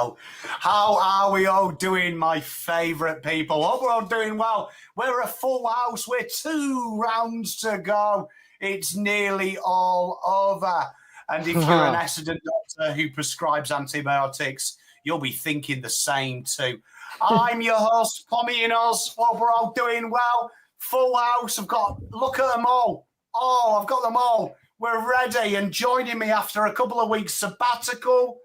well. How are we all doing, my favourite people? Hope we're all doing well. We're a full house. We're 2 rounds to go. It's nearly all over. And if you're an accident doctor who prescribes antibiotics, you'll be thinking the same too. I'm your host, Pommyinoz. Hope we're all doing well. Full house. Look at them all. Oh, I've got them all. We're ready. And joining me after a couple of weeks sabbatical,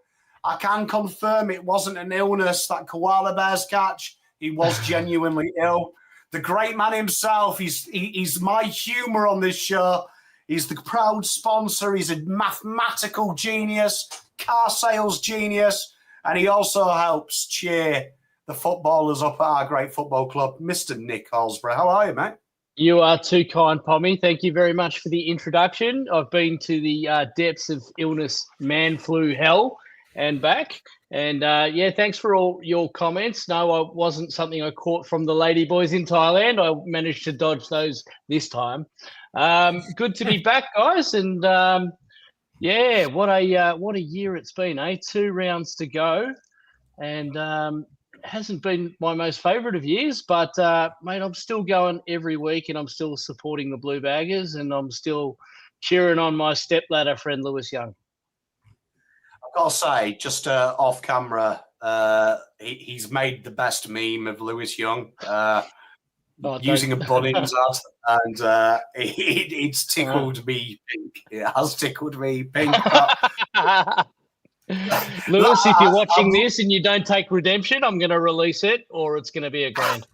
I can confirm it wasn't an illness that koala bears catch. He was genuinely ill. The great man himself. He's my humour on this show. He's the proud sponsor. He's a mathematical genius, car sales genius, and he also helps cheer the footballers up at our great football club, Mr. Nick Halsborough. How are you, mate? You are too kind, Pommy. Thank you very much for the introduction. I've been to the depths of illness, man flu hell, and back. And, thanks for all your comments. No, I wasn't something I caught from the lady boys in Thailand. I managed to dodge those this time. Good to be back, guys. And, what a year it's been, eh? 2 rounds to go. And hasn't been my most favourite of years, but, mate, I'm still going every week and I'm still supporting the Blue Baggers and I'm still cheering on my stepladder friend, Lewis Young. I've got to say, just off camera, he's made the best meme of Lewis Young using a Bunnings ad, and it's tickled me pink. It has tickled me pink. Lewis, if you're watching this and you don't take redemption, I'm going to release it or it's going to be a grand.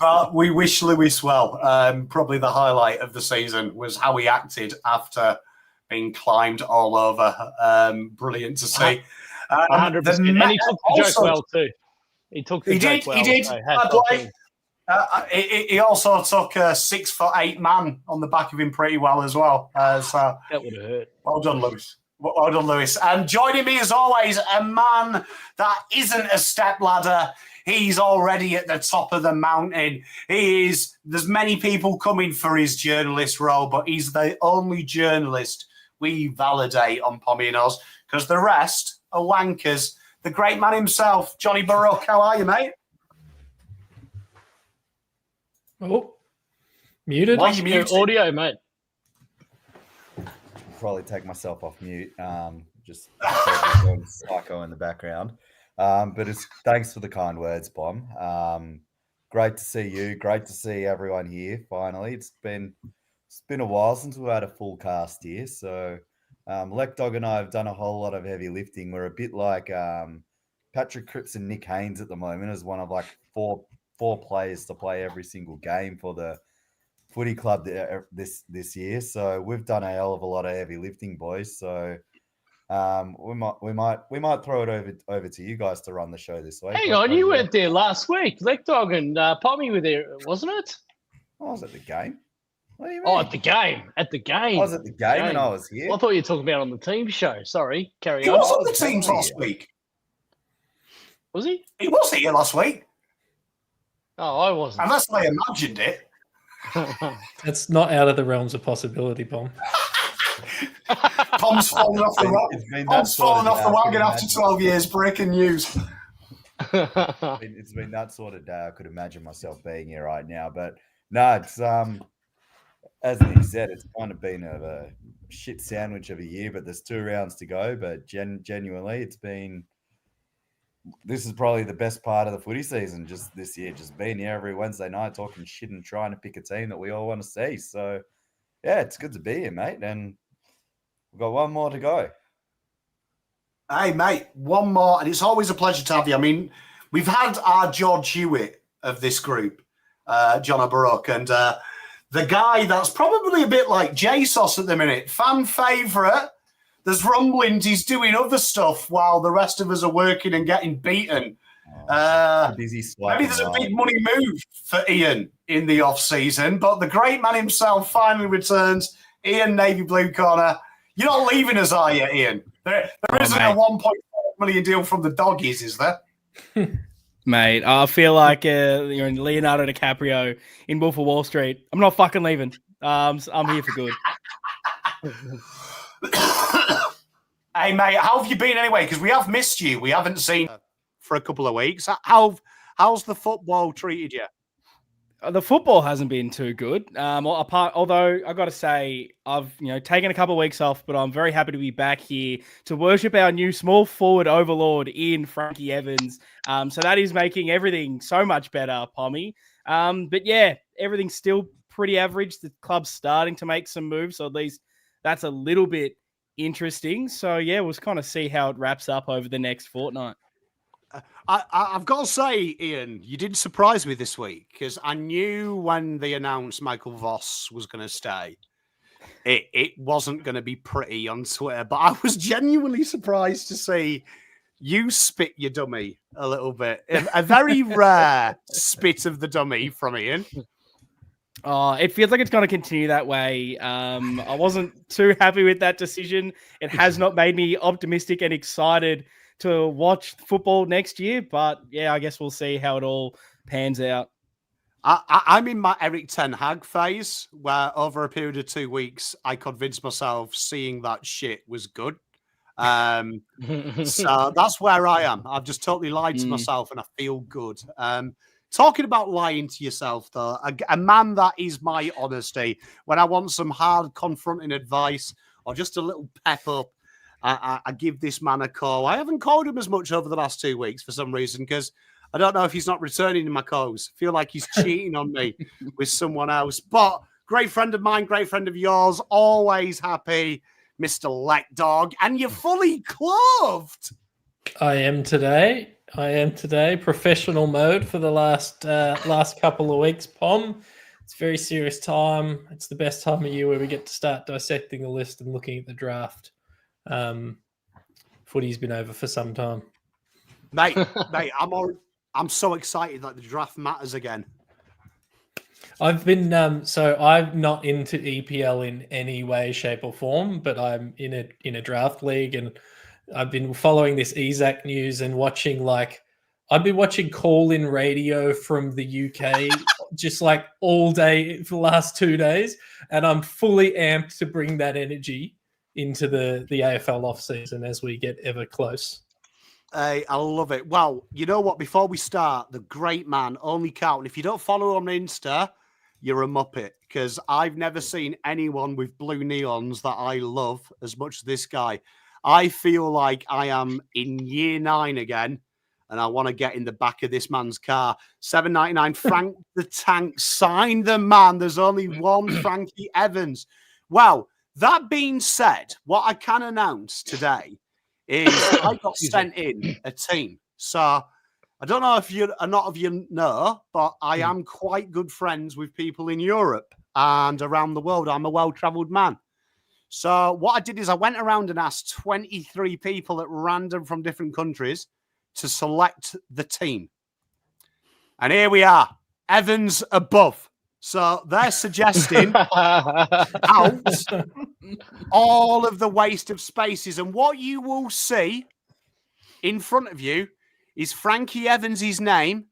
But we wish Lewis well. Probably the highlight of the season was how he acted after being climbed all over. Brilliant to see. 100%. And he took the joke well too. He took the joke well. He did. He also took a 6'8" man on the back of him pretty well as well. So that would have hurt. Well done, Lewis. Well done, Lewis. And joining me as always, a man that isn't a stepladder. He's already at the top of the mountain. There's many people coming for his journalist role, but he's the only journalist we validate on Pommyinoz because the rest are wankers. The great man himself, Johnny Baruch. How are you, mate? Oh, muted. Why are you muted? Audio, mate. Probably take myself off mute. Just psycho in the background. But thanks for the kind words, Bom. Great to see you. Great to see everyone here. Finally, it's been a while since we had a full cast here. So, LekDog and I have done a whole lot of heavy lifting. We're a bit like Patrick Cripps and Nick Haynes at the moment, as one of like four players to play every single game for the footy club this year. So we've done a hell of a lot of heavy lifting, boys. So we might throw it over to you guys to run the show this week. Hang on, you went there last week. LekDog and Pommy were there, wasn't it? I was at the game. What do you mean? Oh, at the game. At the game. I was at the game and I was here. I thought you were talking about on the team show. Sorry, carry on. He was on the teams last week. Was he? He was here last week. Oh, I wasn't. Unless I imagined it. That's not out of the realms of possibility, Pom. Pom's falling off the wagon. Pom's falling off the wagon after 12 years. Breaking news. It's been that sort of day I could imagine myself being here right now. But no, it's as Nick said, it's kind of been a shit sandwich of a year. But there's 2 rounds to go. But genuinely, this is probably the best part of the footy season just this year, just being here every Wednesday night talking shit and trying to pick a team that we all want to see. So, yeah, it's good to be here, mate. And we've got 1 more to go. Hey, mate, 1 more. And it's always a pleasure to have you. I mean, we've had our George Hewitt of this group, Jonno Baruch, and the guy that's probably a bit like JSOS at the minute, fan favourite. There's rumblings he's doing other stuff while the rest of us are working and getting beaten. Busy maybe there's a big money move for Ian in the off-season, but the great man himself finally returns. Ian, Navy Blue Corner. You're not leaving us, are you, Ian? There isn't a 1.4 million deal from the doggies, is there? Mate, I feel like you're in Leonardo DiCaprio in Wolf of Wall Street. I'm not fucking leaving. I'm here for good. Hey, mate, how have you been anyway? Because we have missed you. We haven't seen you for a couple of weeks. How's the football treated you? The football hasn't been too good. Although I got to say, I've taken a couple of weeks off, but I'm very happy to be back here to worship our new small forward overlord in Frankie Evans. So that is making everything so much better, Pommy. But yeah, everything's still pretty average. The club's starting to make some moves, so at least that's a little bit interesting. So yeah, we'll kind of see how it wraps up over the next fortnight. I've got to say, Ian, you did surprise me this week because I knew when they announced Michael Voss was going to stay, it wasn't going to be pretty on Twitter. But I was genuinely surprised to see you spit your dummy a little bit. A very rare spit of the dummy from Ian. It feels like it's going to continue that way. I wasn't too happy with that decision. It has not made me optimistic and excited to watch football next year, but yeah, I guess we'll see how it all pans out. I'm in my Eric Ten Hag phase, where over a period of 2 weeks, I convinced myself seeing that shit was good. So that's where I am. I've just totally lied to myself, and I feel good. Talking about lying to yourself, though, a man that is my honesty. When I want some hard, confronting advice or just a little pep up, I give this man a call. I haven't called him as much over the last 2 weeks for some reason because I don't know if he's not returning my calls. I feel like he's cheating on me with someone else. But great friend of mine, great friend of yours, always happy, Mr. LekDog, and you're fully clothed. I am today. Professional mode for the last couple of weeks, Pom. It's a very serious time. It's the best time of year where we get to start dissecting the list and looking at the draft. Footy's been over for some time, mate. I'm so excited that the draft matters again. I've been so I'm not into EPL in any way, shape, or form, but I'm in a draft league, and I've been following this ESAC news and watching I've been watching call-in radio from the UK just like all day for the last 2 days, and I'm fully amped to bring that energy into the AFL off-season as we get ever close. I love it. Well, you know what? Before we start, the great man, only Carlton. If you don't follow on Insta, you're a muppet, because I've never seen anyone with blue neons that I love as much as this guy. I feel like I am in year 9 again, and I want to get in the back of this man's car. $7.99. Frank the Tank, sign the man. There's only one Frankie Evans. Well, that being said, what I can announce today is I got sent in a team. So I don't know if a lot of you know, but I am quite good friends with people in Europe and around the world. I'm a well-traveled man. So what I did is I went around and asked 23 people at random from different countries to select the team. And here we are, Evans above. So they're suggesting out all of the waste of spaces. And what you will see in front of you is Frankie Evans' name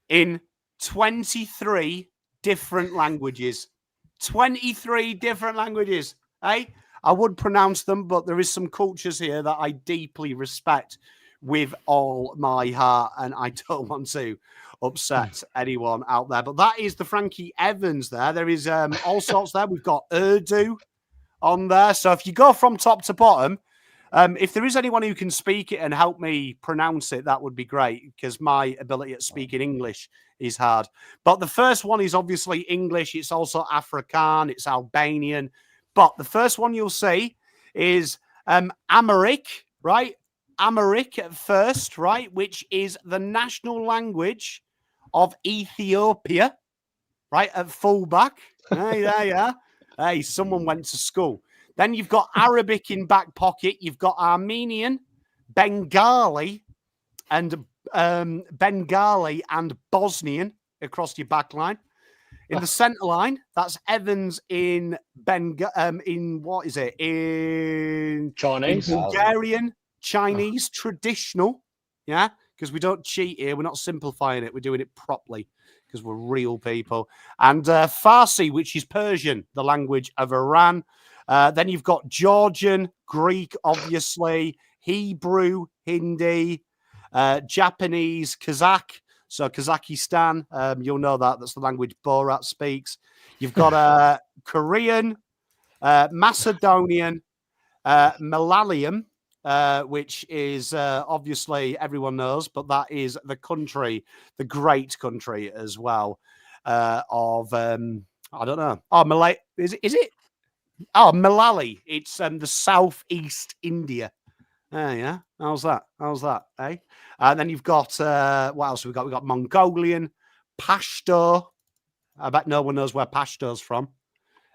in 23 different languages. 23 different languages. Hey, I would pronounce them, but there is some cultures here that I deeply respect with all my heart, and I don't want to upset anyone out there. But that is the Frankie Evans there. There is all sorts there. We've got Urdu on there. So if you go from top to bottom, if there is anyone who can speak it and help me pronounce it, that would be great, because my ability at speaking English is hard. But the first one is obviously English. It's also Afrikaans. It's Albanian. But the first one you'll see is Amharic, right? Amharic at first, right? Which is the national language of Ethiopia, right? At fullback. Hey, there you are. Hey, someone went to school. Then you've got Arabic in back pocket. You've got Armenian, Bengali, and Bosnian across your back line. In the centre line, that's Evans in what is it? In Chinese, Bulgarian, Chinese, traditional. Yeah, because we don't cheat here. We're not simplifying it. We're doing it properly because we're real people. And Farsi, which is Persian, the language of Iran. Then you've got Georgian, Greek, obviously, Hebrew, Hindi, Japanese, Kazakh. So Kazakhstan, you'll know that. That's the language Borat speaks. You've got Korean, Macedonian, Malayalam, which is obviously everyone knows, but that is the country, the great country as well of, I don't know. Oh, Malay, is it? Oh, Malali. It's the southeast India. Yeah. How's that? Eh? And then you've got what else have we got? We've got Mongolian, Pashto. I bet no one knows where Pashto's from.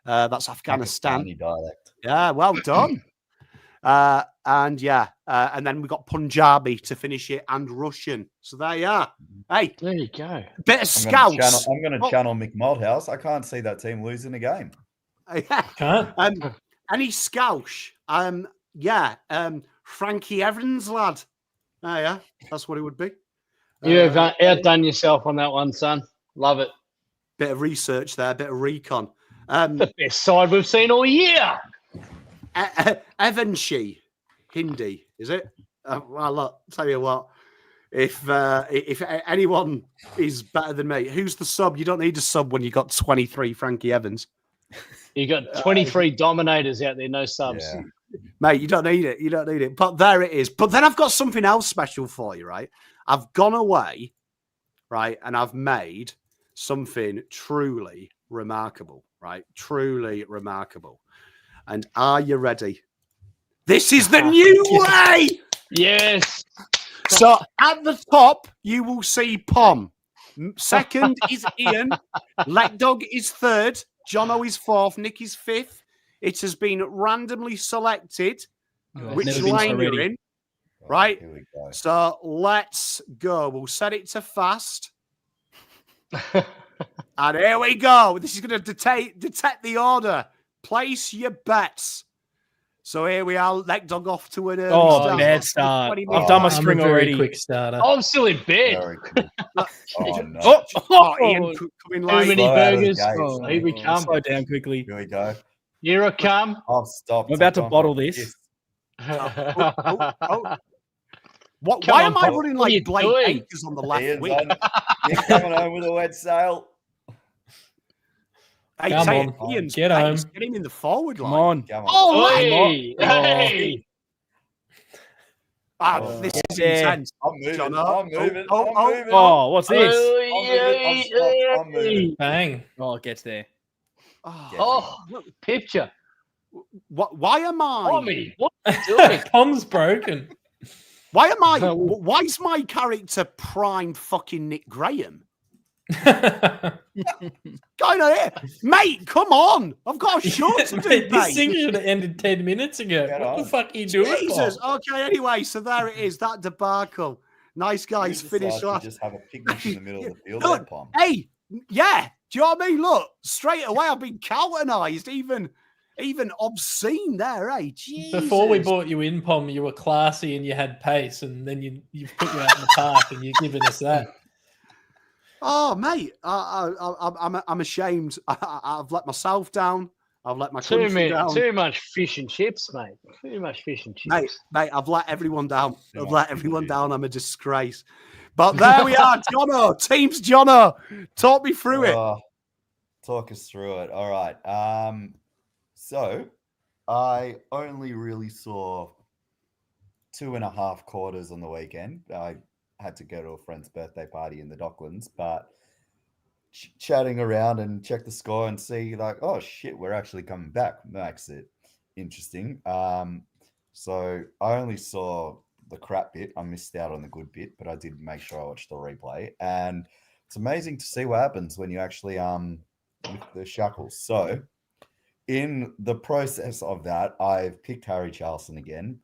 That's Afghanistan. Pakistani dialect. Yeah, well done. And then we've got Punjabi to finish it and Russian. So there you are. Hey, there you go. Bit of scouts. I'm going to channel Mick Malthouse. I can't see that team losing a game. Can't. Any Scoush? Frankie Evans, lad. Oh, yeah, that's what it would be. You have outdone yourself on that one, son. Love it. Bit of research there, bit of recon. The best side we've seen all year. Evanshi, Hindi, is it? Well, look, tell you what. If anyone is better than me, who's the sub? You don't need a sub when you got 23 Frankie Evans. You got 23 dominators out there, no subs. Yeah. Mate, you don't need it. You don't need it. But there it is. But then I've got something else special for you, right? I've gone away, right? And I've made something truly remarkable, right? Truly remarkable. And are you ready? This is the new way. Yes. So at the top, you will see Pom. Second is Ian. LekDog is third. Jonno is fourth. Nick is fifth. It has been randomly selected which lane you're in. Right? Here we go. So let's go. We'll set it to fast. And here we go. This is going to detect the order. Place your bets. So here we are. LekDog off to an early start. Bad start. I've done my string already. Quick starter. I'm still in bed. Very cool. Oh, no. Ian coming Too late. many Slow out of the burgers. gates. Oh, here we come. Slow down quickly. Here we go. Here I come. I've stopped. I'm about to I've gone bottle for a this. kiss. What? Come Why on, am I Pom. running What are you like Blake doing? Acres on the left Ian's wing? You're coming home with a wet sail. Hey, Come say on, it, Ian's get pace. home. Get him in the forward line. Come on. Come on. Oh, Hey, hey. this is Yeah. intense. I'm moving. Jonno. I'm moving. Oh, I'm oh, moving. Oh, what's this? I'm moving. Bang. Oh, it gets there. Oh, look, picture. Why am I? Tommy, what are you doing? Tom's broken. Why am I? Why is my character prime fucking Nick Graham? Going on here, mate. Come on, I've got a show to do, Mate, this mate. thing should have ended 10 minutes ago. Get What the on. fuck are you doing? Jesus. Paul? Okay. Anyway, so there it is. That debacle. Nice guys. You Finish decide to last. Just have a picnic in the middle of the field, Look, there, Pom. hey, yeah. Do you know what I mean? Look, straight away, I've been Carltonized, even obscene there, eh? Jesus. Before we brought you in, Pom, you were classy and you had pace, and then you've put you out in the park and you're giving us that. Oh, mate, I'm ashamed. I've let myself down. I've let my country down. Too much fish and chips, mate. Too much fish and chips. Mate, I've let everyone down. Too I've much let fish and everyone chips. down. I'm a disgrace. But there we are, Jonno. Teams Jonno. Talk me through it. Talk us through it. All right. So I only really saw 2.5 quarters on the weekend. I had to go to a friend's birthday party in the Docklands, but chatting around and check the score and see like, oh shit, we're actually coming back. Makes it interesting. So I only saw the crap bit. I missed out on the good bit, but I did make sure I watched the replay. And it's amazing to see what happens when you actually with the shackles. So in the process of that, I've picked Harry Charlson again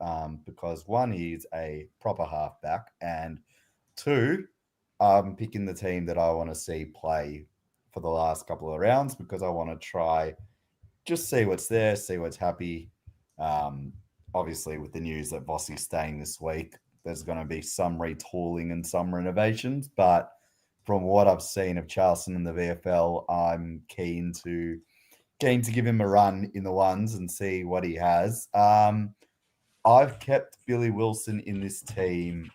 because one, he's a proper halfback, and two, I'm picking the team that I want to see play for the last couple of rounds because I want to try just see what's there, see what's happy. Obviously, with the news that Vossi's staying this week, there's going to be some retooling and some renovations, but from what I've seen of Charlson in the VFL, I'm keen to keen to give him a run in the ones and see what he has. I've kept Billy Wilson in this team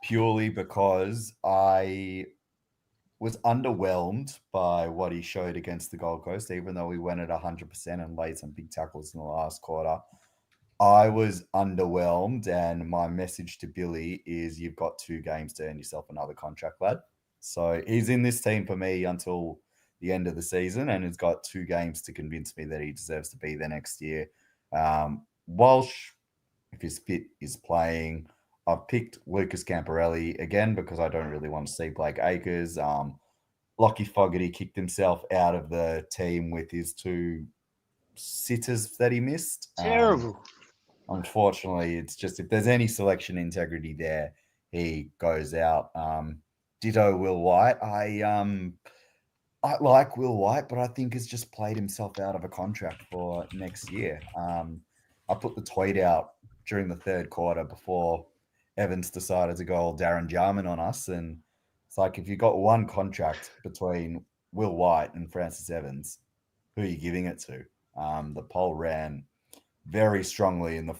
purely because I was underwhelmed by what he showed against the Gold Coast, even though he went at 100% and laid some big tackles in the last quarter. I was underwhelmed, and my message to Billy is you've got 2 games to earn yourself another contract, lad. So he's in this team for me until the end of the season, and he's got 2 games to convince me that he deserves to be there next year. Walsh, if he's fit, is playing. I've picked Lucas Camporelli again because I don't really want to see Blake Acres. Lockie Fogarty kicked himself out of the team with his 2 sitters that he missed. Terrible. Unfortunately, it's just if there's any selection integrity there, he goes out. Ditto Will White. I like Will White, but I think he's just played himself out of a contract for next year. I put the tweet out during the 3rd quarter before Evans decided to go all Darren Jarman on us. And it's like, if you got one contract between Will White and Francis Evans, who are you giving it to? The poll ran very strongly in the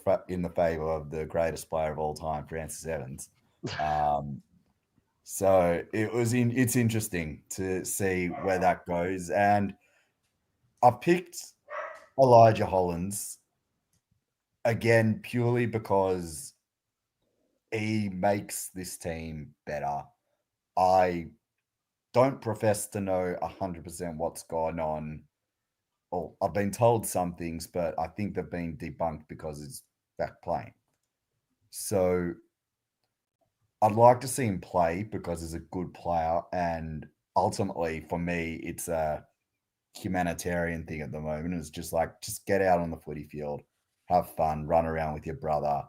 favor of the greatest player of all time, Francis Evans. So it's interesting to see where that goes. And I picked Elijah Hollins again purely because he makes this team better. I don't profess to know 100% what's gone on. Well, I've been told some things, but I think they've been debunked because he's back playing. So I'd like to see him play because he's a good player. And ultimately, for me, it's a humanitarian thing at the moment. It's just like, just get out on the footy field, have fun, run around with your brother,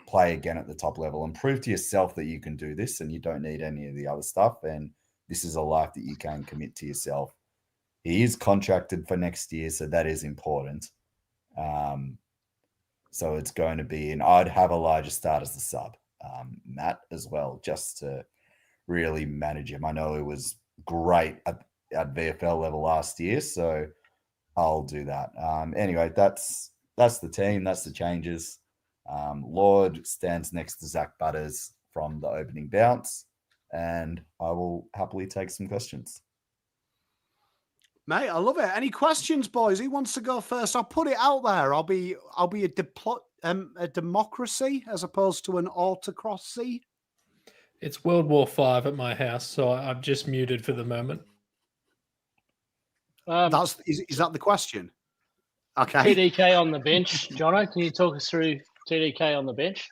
play again at the top level, and prove to yourself that you can do this and you don't need any of the other stuff. And this is a life that you can commit to yourself. He is contracted for next year, so that is important. So it's going to be, and I'd have Elijah start as the sub, Matt, as well, just to really manage him. I know he was great at VFL level last year, so I'll do that. Anyway, that's the team. That's the changes. Lord stands next to Zach Butters from the opening bounce, and I will happily take some questions. Mate, I love it. Any questions, boys? Who wants to go first? I'll put it out there. I'll be a democracy as opposed to an autocracy. It's World War V at my house, so I've just muted for the moment. Is that the question? Okay. TDK on the bench. Jonno, can you talk us through TDK on the bench?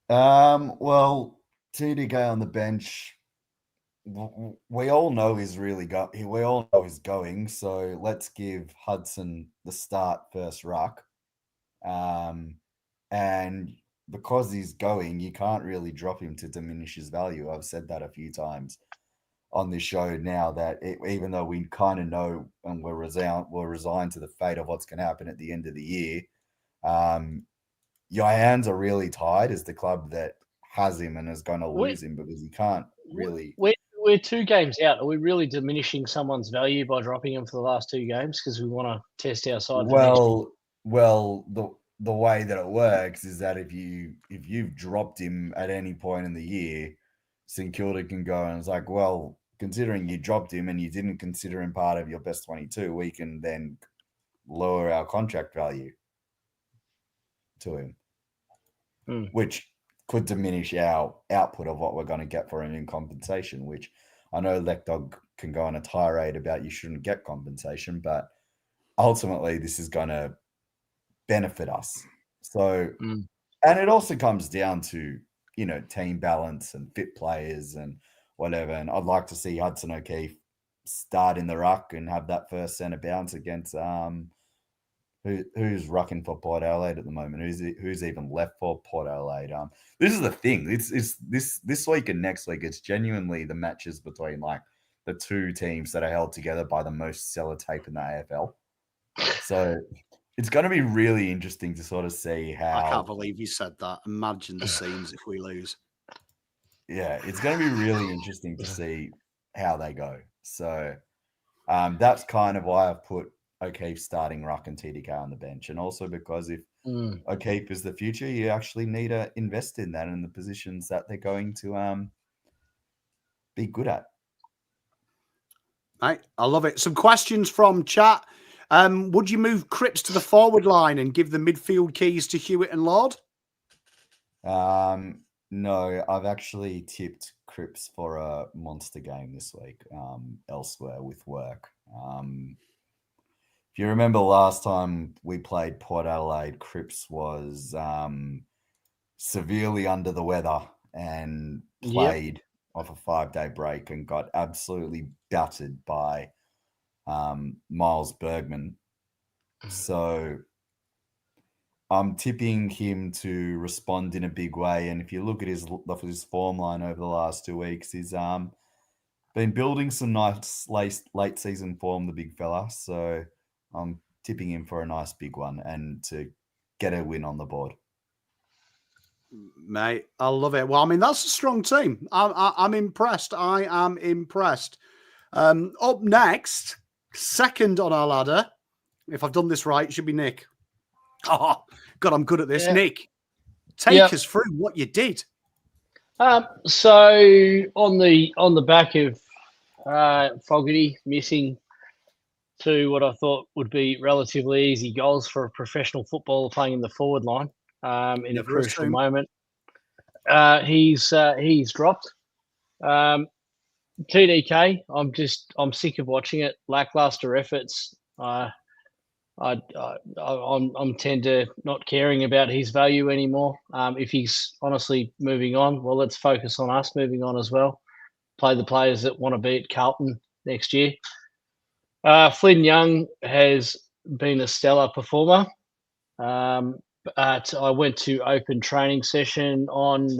Well, TDK on the bench, we all know he's going. So let's give Hudson the start first ruck. And because he's going, you can't really drop him to diminish his value. I've said that a few times on this show now, that even though we kind of know and we're resigned to the fate of what's going to happen at the end of the year, your hands are really tied as the club that has him and is going to lose him because he can't really. We're 2 games out. Are we really diminishing someone's value by dropping him for the last 2 games because we want to test our side? Well, the way that it works is that if you've dropped him at any point in the year, St Kilda can go and it's like, well, considering you dropped him and you didn't consider him part of your best 22, we can then lower our contract value to him, which could diminish our output of what we're going to get for him in compensation, which I know LekDog can go on a tirade about you shouldn't get compensation, but ultimately this is going to benefit us. So, and it also comes down to, team balance and fit players and whatever. And I'd like to see Hudson O'Keefe start in the ruck and have that first centre bounce against who's rucking for Port Adelaide at the moment? Who's even left for Port Adelaide? This is the thing. It's this week and next week. It's genuinely the matches between like the 2 teams that are held together by the most sellotape in the AFL. So it's going to be really interesting to sort of see how. I can't believe you said that. Imagine the scenes if we lose. Yeah, it's going to be really interesting to see how they go. So that's kind of why I've put O'Keefe starting ruck and TDK on the bench, and also because if Mm. O'Keefe is the future, you actually need to invest in that in the positions that they're going to be good at. Right, I love it. Some questions from chat. Would you move Cripps to the forward line and give the midfield keys to Hewitt and Lord? No, I've actually tipped Cripps for a monster game this week elsewhere with work. If you remember last time we played Port Adelaide, Cripps was severely under the weather and played off a 5-day break and got absolutely battered by Miles Bergman. So I'm tipping him to respond in a big way. And if you look at his form line over the last 2 weeks, he's been building some nice late season form, the big fella. So I'm tipping him for a nice big one and to get a win on the board. Mate, I love it. Well, I mean, that's a strong team. I'm impressed. I am impressed. Up next, second on our ladder, if I've done this right, it should be Nick. Oh, God, I'm good at this. Yeah. Nick, take us through what you did. So on the back of Fogarty missing two what I thought would be relatively easy goals for a professional footballer playing in the forward line in a crucial moment. He's dropped. TDK, I'm sick of watching it. Lackluster efforts. I'm tend to not caring about his value anymore. If he's honestly moving on, well, let's focus on us moving on as well. Play the players that want to be at Carlton next year. Flynn Young has been a stellar performer. I went to open training session on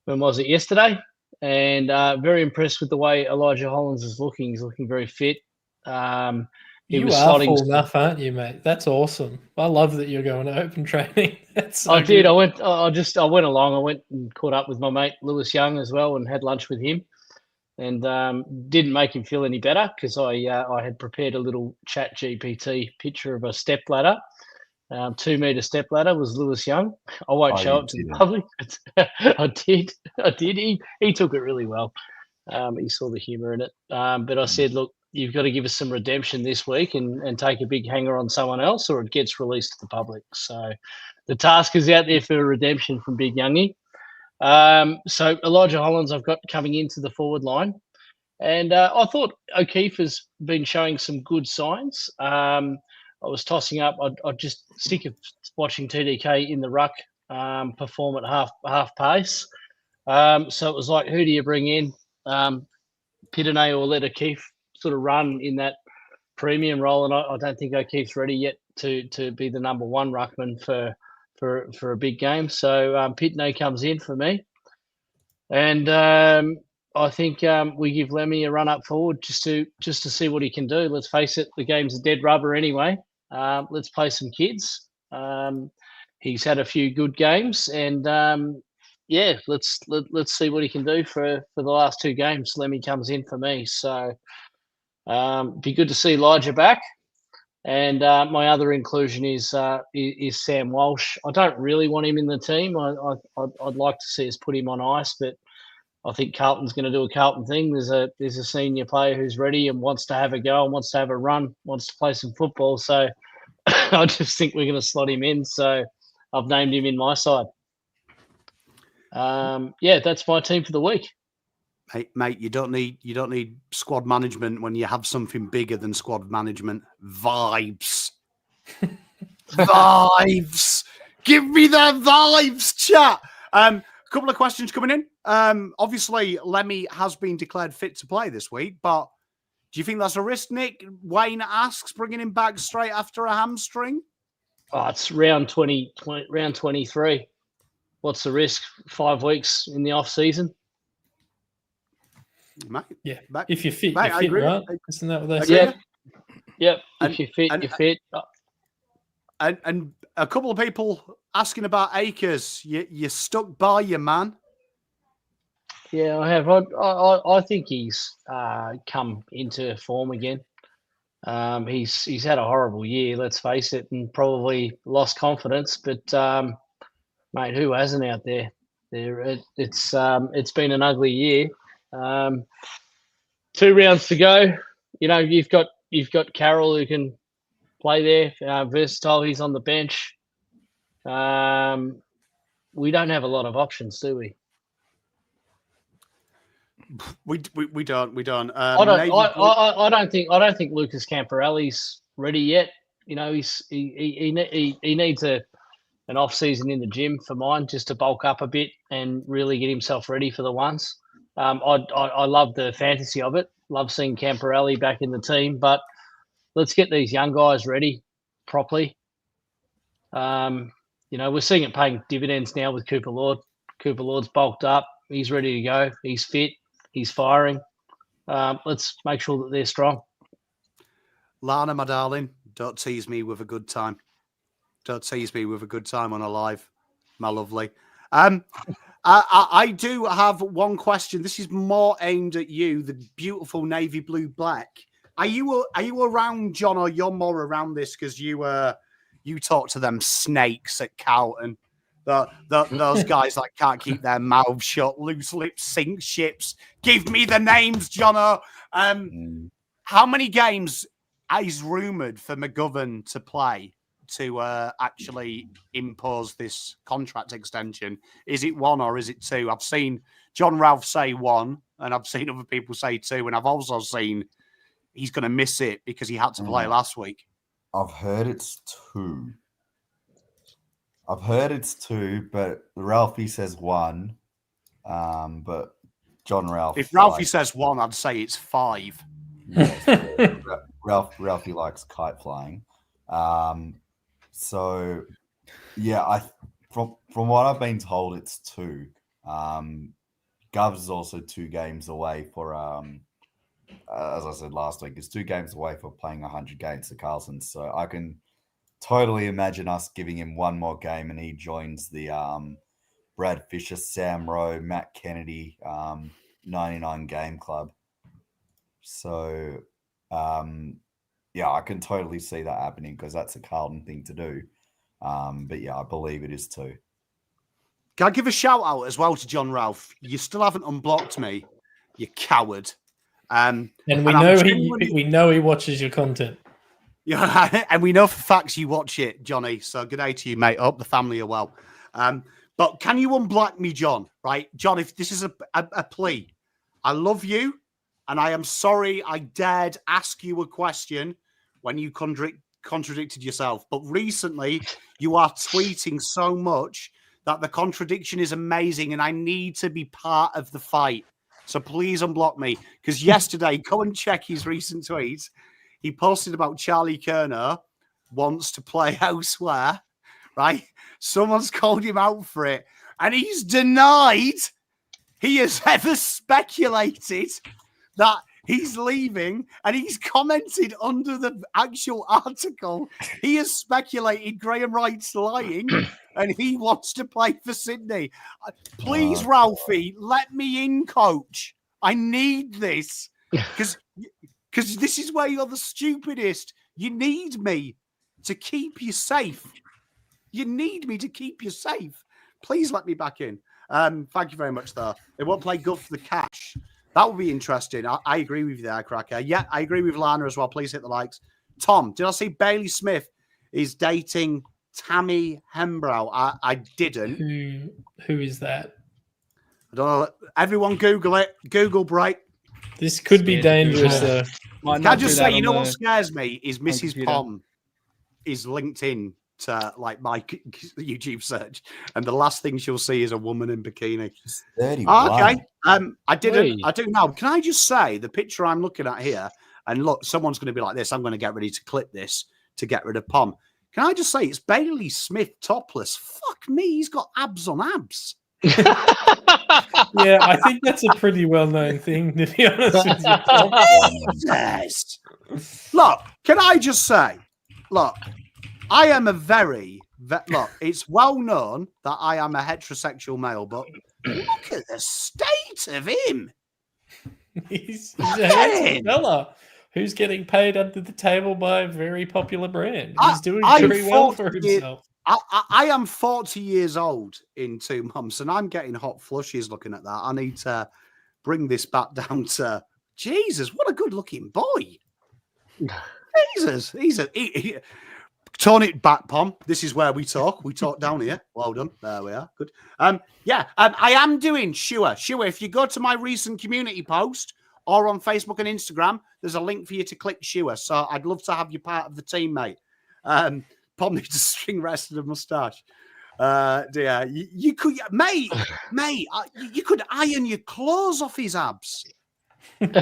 when was it? Yesterday, and very impressed with the way Elijah Hollins is looking. He's looking very fit. You are full enough, aren't you, mate? That's awesome. I love that you're going to open training. That's so I did. good. I went along. I went and caught up with my mate Lewis Young as well, and had lunch with him. And didn't make him feel any better because I had prepared a little Chat GPT picture of a step ladder. 2 meter step ladder was Lewis Young. I won't show it to the public. I did. He took it really well. He saw the humour in it. But I said, look, you've got to give us some redemption this week and take a big hanger on someone else, or it gets released to the public. So the task is out there for redemption from Big Youngie. So Elijah Hollins I've got coming into the forward line. And I thought O'Keefe has been showing some good signs. I was tossing up. I'm just sick of watching TDK in the ruck perform at half pace. So it was like, who do you bring in? Pitane or let O'Keefe sort of run in that premium role, and I don't think O'Keefe's ready yet to be the number one ruckman for a big game. So Pitane comes in for me, and I think we give Lemmy a run up forward just to see what he can do. Let's face it, the game's a dead rubber anyway. Let's play some kids. He's had a few good games, and let's see what he can do for the last 2 games. Lemmy comes in for me, so be good to see Elijah back. And my other inclusion is Sam Walsh. I don't really want him in the team. I'd like to see us put him on ice, but I think Carlton's going to do a Carlton thing. There's a senior player who's ready and wants to have a go and wants to have a run, wants to play some football. So I just think we're going to slot him in. So I've named him in my side. That's my team for the week. Mate, you don't need squad management when you have something bigger than squad management. Vibes. Vibes. Give me the vibes, chat. Couple of questions coming in. Obviously, Lemmy has been declared fit to play this week, but do you think that's a risk, Nick? Wayne asks, bringing him back straight after a hamstring? Oh, it's round 23. What's the risk? 5 weeks in the off season. Mate, yeah. Mate, if you're fit, mate, you're fit, right? Isn't that what they say? Yep. If you're fit, you're fit. And a couple of people asking about Akers. You stuck by your man. Yeah, I have. I think he's come into form again. He's had a horrible year, let's face it, and probably lost confidence. But mate, who hasn't out there? It's been an ugly year. 2 rounds to go. You know, you've got Carroll who can play there, versatile. He's on the bench. We don't have a lot of options, do we? We don't. I don't think Lucas Camporelli's ready yet. You know, he needs an off season in the gym for mine, just to bulk up a bit and really get himself ready for the ones. I love the fantasy of it. Love seeing Camporelli back in the team, but let's get these young guys ready properly. You know, we're seeing it paying dividends now with Cooper Lord. Cooper Lord's bulked up. He's ready to go. He's fit. He's firing. Let's make sure that they're strong. Lana, my darling, don't tease me with a good time. Don't tease me with a good time on a live, my lovely. I do have one question. This is more aimed at you, the beautiful navy blue black. Are you around, John, or you're more around this because you talk to them snakes at Carlton? Those guys that can't keep their mouths shut, loose lips, sink ships. Give me the names, Jonno. How many games is rumoured for McGovern to play to actually impose this contract extension? Is it 1 or is it 2? I've seen John Ralph say 1, and I've seen other people say 2, and I've also seen he's going to miss it because he had to play last week. I've heard it's 2. But Ralphie says 1. But John Ralph. If Ralphie says 1, I'd say it's 5. Yes, Ralphie likes kite flying. So yeah, from what I've been told, it's 2. Govs is also 2 games away for as I said last week, it's 2 games away for playing 100 games at Carlton. So I can totally imagine us giving him 1 more game and he joins the Brad Fisher, Sam Rowe, Matt Kennedy 99 game club. So yeah, I can totally see that happening because that's a Carlton thing to do. But yeah, I believe it is 2. Can I give a shout out as well to John Ralph? You still haven't unblocked me, you coward. And we know he watches your content. Yeah, and we know for facts you watch it, Johnny. So good day to you, mate. I hope the family are well. But can you unblock me, John? Right, John. If this is a plea, I love you, and I am sorry I dared ask you a question when you contradicted yourself. But recently, you are tweeting so much that the contradiction is amazing, and I need to be part of the fight. So please unblock me. Because yesterday, go and check his recent tweets. He posted about Charlie Kerner wants to play elsewhere, right? Someone's called him out for it. And he's denied he has ever speculated that he's leaving. And he's commented under the actual article. He has speculated Graham Wright's lying and he wants to play for Sydney. Please, Ralphie, let me in, coach. I need this. Because this is where you're the stupidest. You need me to keep you safe. You need me to keep you safe. Please let me back in. Thank you very much, though. They won't play good for the cash. That would be interesting. I agree with you there, Cracker. Yeah, I agree with Lana as well. Please hit the likes. Tom, did I see Bailey Smith is dating Tammy Hembrow? I didn't. Who is that? I don't know. Everyone Google it. Google break. This could be dangerous, though. Can I just say, you know what scares me is Mrs. Pom is linked in to like my YouTube search, and the last thing she'll see is a woman in bikini. 31. Okay. I didn't. I do now. Can I just say the picture I'm looking at here? And look, someone's going to be like this. I'm going to get ready to clip this to get rid of Pom. Can I just say it's Bailey Smith topless? Fuck me, he's got abs on abs. Yeah, I think that's a pretty well-known thing, to be honest with you. Yes. Look, can I just say, look, I am a look, it's well known that I am a heterosexual male, but look at the state of him. He's a handsome fella. who's getting paid under the table by a very popular brand. He's doing I'm very well for 40 years- himself. I am 40 years old in 2 months, and I'm getting hot flushes looking at that. I need to bring this back down to Jesus. What a good-looking boy! Jesus, turn it back, Pom. This is where we talk. We talk down here. Well done. There we are. Good. I am doing Sure. If you go to my recent community post or on Facebook and Instagram, there's a link for you to click Sure. So I'd love to have you part of the team, mate. Pom needs a string rest and a moustache. Dear, you could, mate, you could iron your clothes off his abs. Do you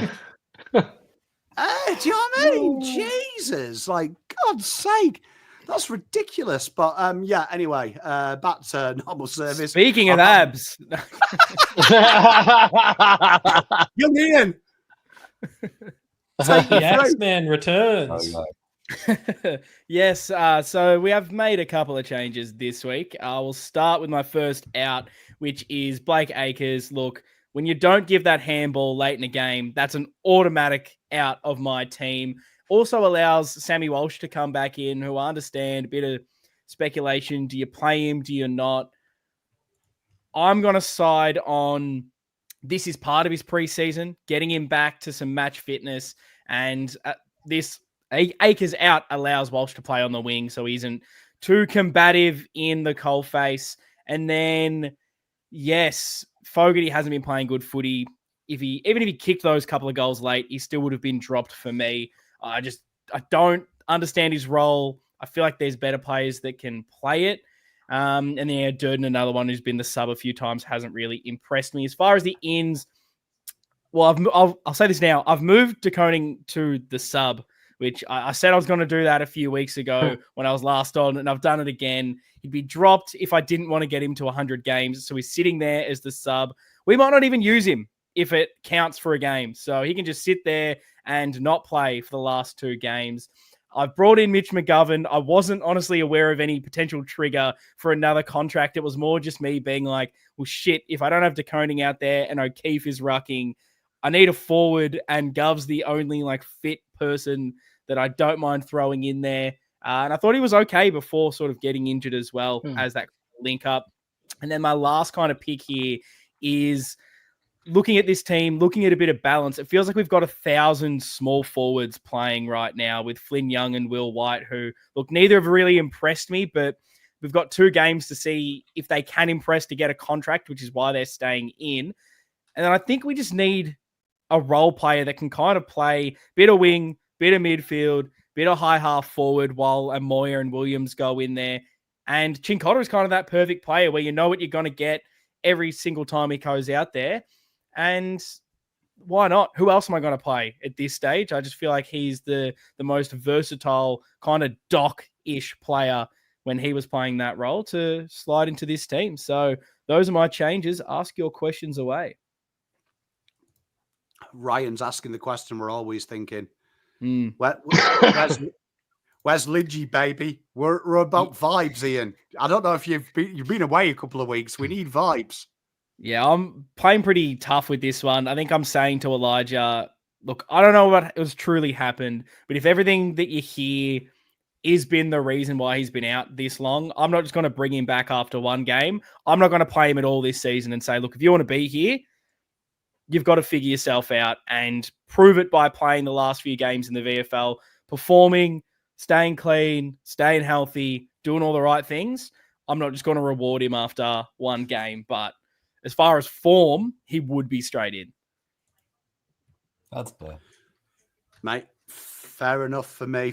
know what I mean? Jesus, like, God's sake. That's ridiculous. But anyway, back to normal service. Speaking of abs. Young Ian. The Axeman returns. Oh, no. Yes, so we have made a couple of changes this week. I will start with my first out, which is Blake Acres. Look, when you don't give that handball late in the game, that's an automatic out of my team. Also allows Sammy Walsh to come back in, who I understand a bit of speculation. Do you play him? Do you not? I'm going to side on this is part of his preseason, getting him back to some match fitness. And this Acres out allows Walsh to play on the wing, so he isn't too combative in the coalface. And then, yes, Fogarty hasn't been playing good footy. Even if he kicked those couple of goals late, he still would have been dropped for me. I don't understand his role. I feel like there's better players that can play it. And then Durden, another one who's been the sub a few times, hasn't really impressed me. As far as the ins, well, I'll say this now. I've moved De Koning to the sub, which I said I was going to do that a few weeks ago when I was last on, and I've done it again. He'd be dropped if I didn't want to get him to 100 games. So he's sitting there as the sub. We might not even use him if it counts for a game. So he can just sit there and not play for the last 2 games. I've brought in Mitch McGovern. I wasn't honestly aware of any potential trigger for another contract. It was more just me being like, well, shit, if I don't have De Koning out there and O'Keefe is rucking, I need a forward, and Gov's the only fit person that I don't mind throwing in there. And I thought he was okay before sort of getting injured as well as that link up. And then my last kind of pick here is looking at this team, looking at a bit of balance. It feels like we've got 1,000 small forwards playing right now with Flynn Young and Will White, who, look, neither have really impressed me, but we've got 2 games to see if they can impress to get a contract, which is why they're staying in. And then I think we just need a role player that can kind of play bit of wing, bit of midfield, bit of high half forward while Moyer and Williams go in there. And Chincotta is kind of that perfect player where you know what you're going to get every single time he goes out there. And why not? Who else am I going to play at this stage? I just feel like he's the most versatile kind of Doc-ish player when he was playing that role to slide into this team. So those are my changes. Ask your questions away. Ryan's asking the question we're always thinking. Mm. Where's Lidgy, baby? We're about vibes, Ian. I don't know if you've been away a couple of weeks. We need vibes. Yeah, I'm playing pretty tough with this one. I think I'm saying to Elijah, look, I don't know what has truly happened, but if everything that you hear is been the reason why he's been out this long, I'm not just going to bring him back after 1 game. I'm not going to play him at all this season and say, look, if you want to be here, you've got to figure yourself out and prove it by playing the last few games in the VFL, performing, staying clean, staying healthy, doing all the right things. I'm not just going to reward him after 1 game, but as far as form, he would be straight in. That's fair. Mate, fair enough for me.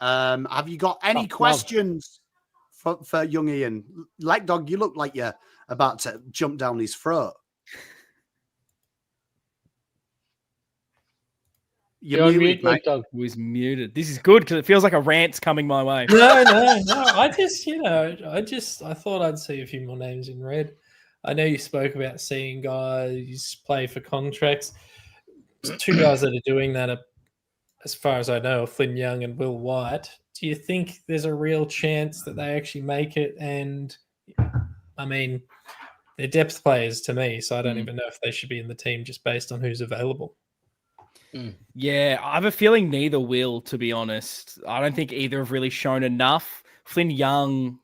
Have you got any questions for young Ian? LekDog, you look like you're about to jump down his throat. You're muted, mate. LekDog was muted. This is good because it feels like a rant's coming my way. No. I thought I'd see a few more names in red. I know you spoke about seeing guys play for contracts. 2 guys that are doing that, as far as I know, are Flynn Young and Will White. Do you think there's a real chance that they actually make it? And, I mean, they're depth players to me, so I don't even know if they should be in the team just based on who's available. Yeah, I have a feeling neither will, to be honest. I don't think either have really shown enough. Flynn Young,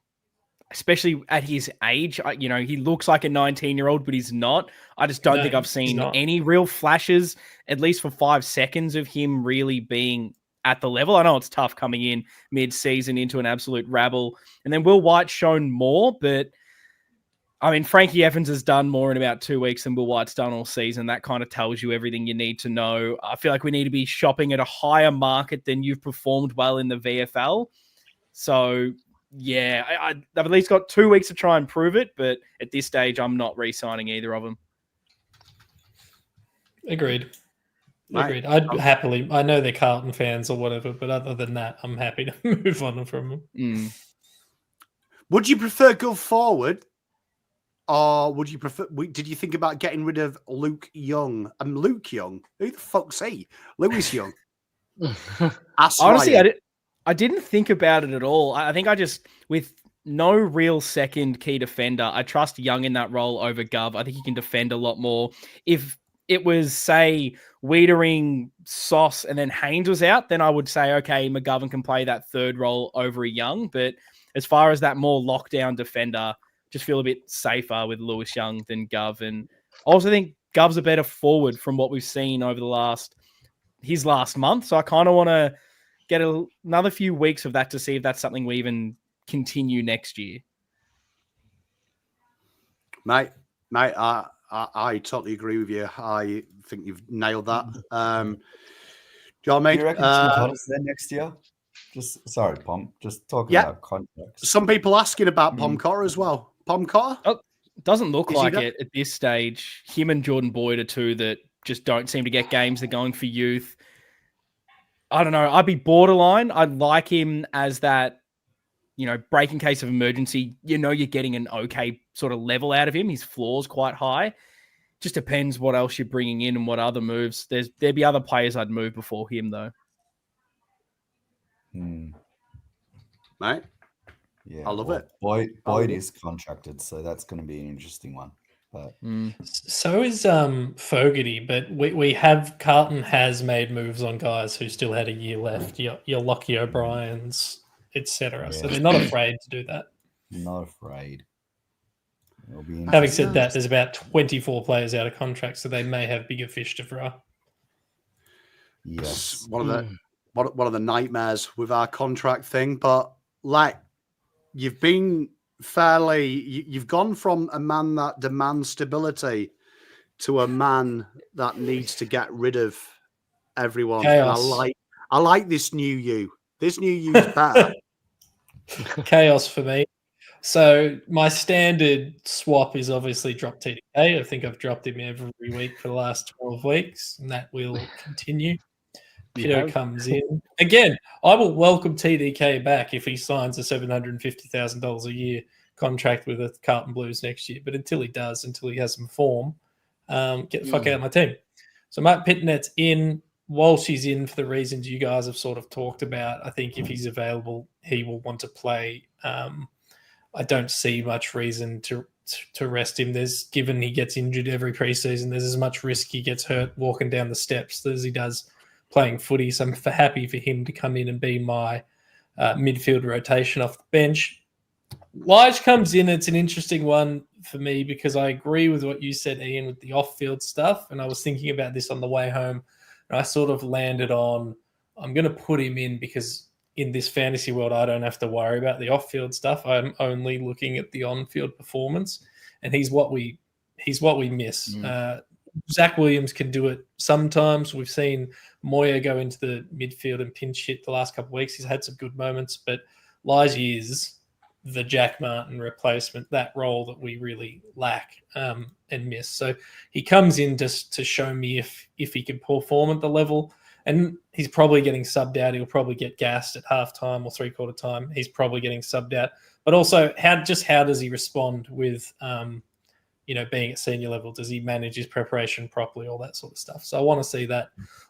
especially at his age, he looks like a 19-year-old, but he's not. I just don't No, think I've he's seen not. any real flashes, at least for 5 seconds, of him really being at the level. I know it's tough coming in mid-season into an absolute rabble. And then Will White's shown more, but I mean, Frankie Evans has done more in about 2 weeks than Will White's done all season. That kind of tells you everything you need to know. I feel like we need to be shopping at a higher market than you've performed well in the VFL. So, yeah, I've at least got 2 weeks to try and prove it. But at this stage, I'm not re-signing either of them. Agreed. Right. Agreed. I'd happily. I know they're Carlton fans or whatever, but other than that, I'm happy to move on from them. Would you prefer go forward, or would you prefer? Did you think about getting rid of Luke Young? Luke Young. Who the fuck's he? Lewis Young. Honestly, I didn't think about it at all. I think I just, with no real second key defender, I trust Young in that role over Gov. I think he can defend a lot more. If it was, say, Wiedering, Sauce, and then Haynes was out, then I would say, okay, McGovern can play that third role over a Young. But as far as that more lockdown defender, just feel a bit safer with Lewis Young than Gov. And I also think Gov's a better forward from what we've seen over his last month. So I kind of want to get another few weeks of that to see if that's something we even continue next year. Mate, I totally agree with you. I think you've nailed that. John, mate, Do you reckon Honest then next year? Sorry, Pom. Just talking about contracts. Some people asking about Pomcar as well. Pomcar? Oh, doesn't look like it at this stage. Him and Jordan Boyd are two that just don't seem to get games. They're going for youth. I don't know. I'd be borderline. I'd like him as that, break in case of emergency. You're getting an okay sort of level out of him. His floor's quite high. Just depends what else you're bringing in and what other moves. There'd be other players I'd move before him, though. Mate? Yeah, I love it. Boyd is contracted, so that's going to be an interesting one. But So is Fogarty, but Carlton has made moves on guys who still had a year left. Your Lockie O'Briens, etc. So they're not afraid to do that. Not afraid. Having said that, there's about 24 players out of contract, so they may have bigger fish to fry. Yes, one of the nightmares with our contract thing, but you've been you've gone from a man that demands stability to a man that needs to get rid of everyone. Chaos. And I like this new you. This new you's better. Chaos for me. So my standard swap is obviously drop TDK. I think I've dropped him every week for the last 12 weeks, and that will continue. Pito comes in. Again, I will welcome TDK back if he signs a $750,000 a year contract with the Carlton Blues next year. But until he does, until he has some form, get the fuck out of my team. So Mark Pitnet's in. Walsh is in for the reasons you guys have sort of talked about. I think if he's available, he will want to play. I don't see much reason to rest him. Given he gets injured every preseason, there's as much risk he gets hurt walking down the steps as he does playing footy. So I'm happy for him to come in and be my midfield rotation off the bench. Lige comes in. It's an interesting one for me because I agree with what you said, Ian, with the off-field stuff. And I was thinking about this on the way home. And I sort of landed on, I'm going to put him in because in this fantasy world, I don't have to worry about the off-field stuff. I'm only looking at the on-field performance. And he's what we miss. Zach Williams can do it sometimes. We've seen Moya go into the midfield and pinch hit the last couple of weeks. He's had some good moments, but Lige is the Jack Martin replacement, that role that we really lack and miss. So he comes in just to show me if he can perform at the level, and he's probably getting subbed out. He'll probably get gassed at halftime or three-quarter time. He's probably getting subbed out. But also, how does he respond with being at senior level? Does he manage his preparation properly? All that sort of stuff. So I want to see that.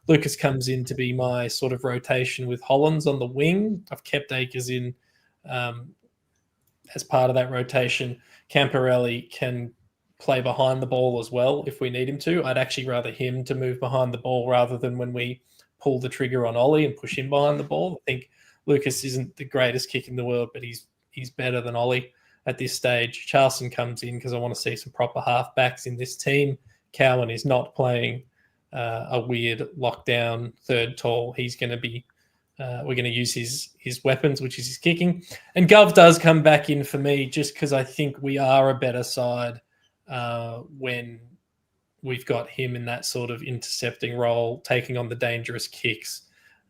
Lucas comes in to be my sort of rotation with Hollands on the wing. I've kept Akers in as part of that rotation. Camporelli can play behind the ball as well if we need him to. I'd actually rather him to move behind the ball rather than when we pull the trigger on Ollie and push him behind the ball. I think Lucas isn't the greatest kick in the world, but he's better than Ollie at this stage. Charleston comes in because I want to see some proper halfbacks in this team. Cowan is not playing a weird lockdown third tall. He's going to be we're going to use his weapons, which is his kicking. And Gov does come back in for me just because I think we are a better side when we've got him in that sort of intercepting role, taking on the dangerous kicks.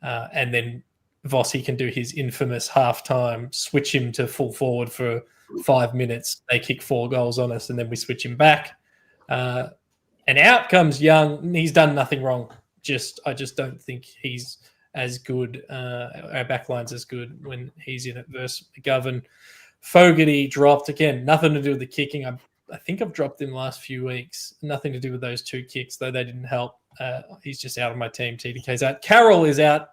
And then Vossi can do his infamous halftime, switch him to full forward for 5 minutes. They kick 4 goals on us, and then we switch him back. And out comes Young. He's done nothing wrong. I just don't think he's as good. Our backline's as good when he's in it versus McGovern. Fogarty dropped again. Nothing to do with the kicking. I think I've dropped him last few weeks. Nothing to do with those 2 kicks, though they didn't help. He's just out of my team. TDK's out. Carroll is out.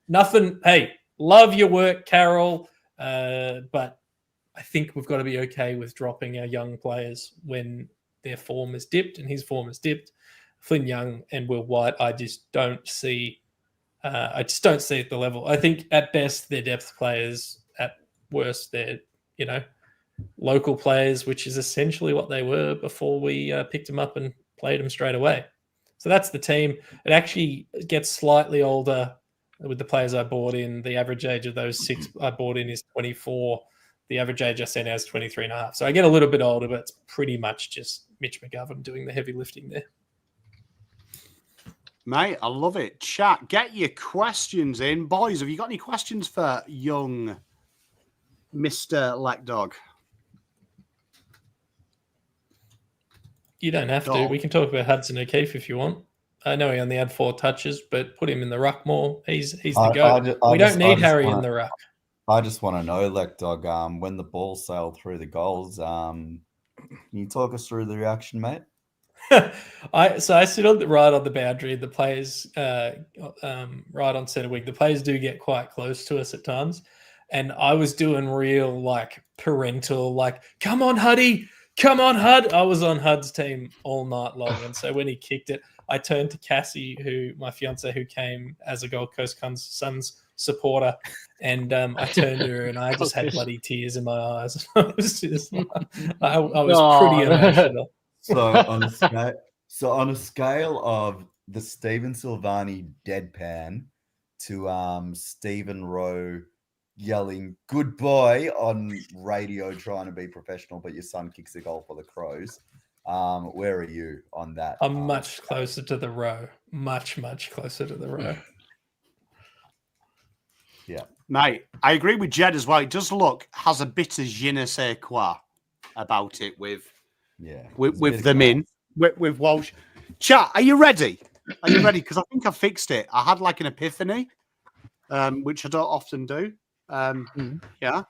Nothing. Hey, love your work, Carroll. But I think we've got to be okay with dropping our young players when their form has dipped, and his form has dipped. Flynn Young and Will White, I just don't see. I just don't see at the level. I think at best they're depth players. At worst, they're local players, which is essentially what they were before we picked them up and played them straight away. So that's the team. It actually gets slightly older with the players I bought in. The average age of those 6 I bought in is 24. The average age I sent out is 23 and a half. So I get a little bit older, but it's pretty much just Mitch McGovern doing the heavy lifting there. Mate, I love it. Chat, get your questions in. Boys, have you got any questions for young Mr. LekDog? You don't have to. We can talk about Hudson O'Keefe if you want. I know he only had 4 touches, but put him in the ruck more. He's the goat. We don't need Harry in the ruck. I just want to know, LekDog, when the ball sailed through the goals, can you talk us through the reaction, mate? I sit right on the boundary. The players right on centre wing. The players do get quite close to us at times, and I was doing real parental come on Huddy, come on Hud. I was on Hud's team all night long, and so when he kicked it, I turned to Cassie, my fiance, who came as a Gold Coast Suns supporter, and I turned to her and I just had bloody tears in my eyes. I was just I was pretty emotional. So on a scale of the Stephen Silvani deadpan to Stephen Rowe yelling "good boy" on radio, trying to be professional, but your son kicks a goal for the Crows, where are you on that? I'm much closer to the Rowe. Much closer to the Rowe. Yeah, mate, I agree with Jed as well. It does has a bit of je ne sais quoi about it with them in. With Walsh. Chat, are you ready? Are you ready? Because I think I fixed it. I had an epiphany, which I don't often do. Yeah.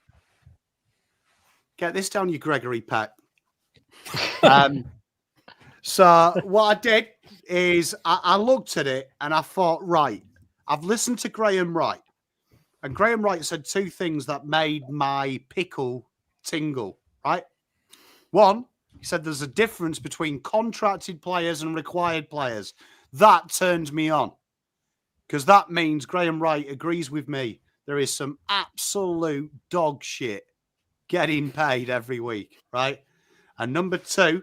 Get this down, you Gregory Peck. So what I did is I looked at it and I thought, right, I've listened to Graham Wright. And Graham Wright said 2 things that made my pickle tingle, right? One, he said there's a difference between contracted players and required players. That turned me on because that means Graham Wright agrees with me. There is some absolute dog shit getting paid every week, right? And number 2,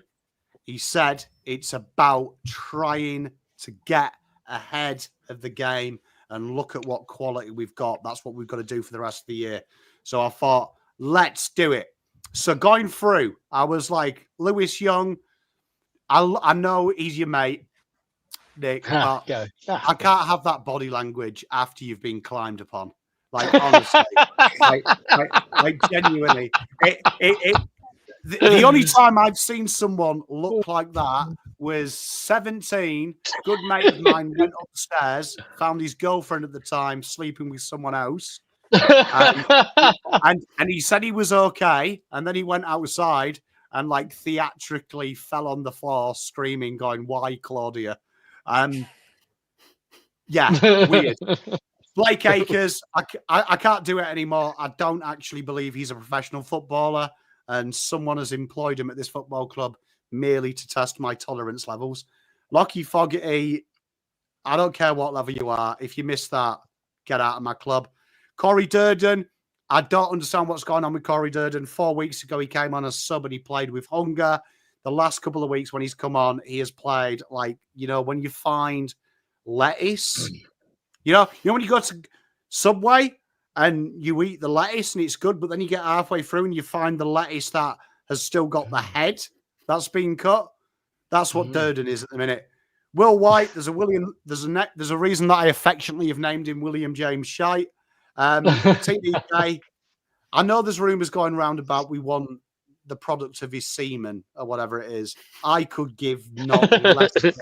he said it's about trying to get ahead of the game and look at what quality we've got. That's what we've got to do for the rest of the year. So I thought, let's do it. So going through, I was like, Lewis Young, I know he's your mate, Nick, but I can't have that body language after you've been climbed upon. Honestly, genuinely. The only time I've seen someone look like that was 17. Good mate of mine went upstairs, found his girlfriend at the time sleeping with someone else. And he said he was okay, and then he went outside and theatrically fell on the floor screaming, going, "Why, Claudia?" Yeah, weird. Blake Acres, I can't do it anymore. I don't actually believe he's a professional footballer, and someone has employed him at this football club merely to test my tolerance levels. Lockie Fogarty, I don't care what level you are. If you miss that, get out of my club. Corey Durden, I don't understand what's going on with Corey Durden. 4 weeks ago, he came on as sub and he played with hunger. The last couple of weeks when he's come on, he has played like, when you find lettuce, when you go to Subway and you eat the lettuce and it's good, but then you get halfway through and you find the lettuce that has still got the head that's been cut. That's what Durden is at the minute. Will White, there's a reason that I affectionately have named him William James Shite. TDK, I know there's rumours going around about we want the product of his semen or whatever it is. I could give not less than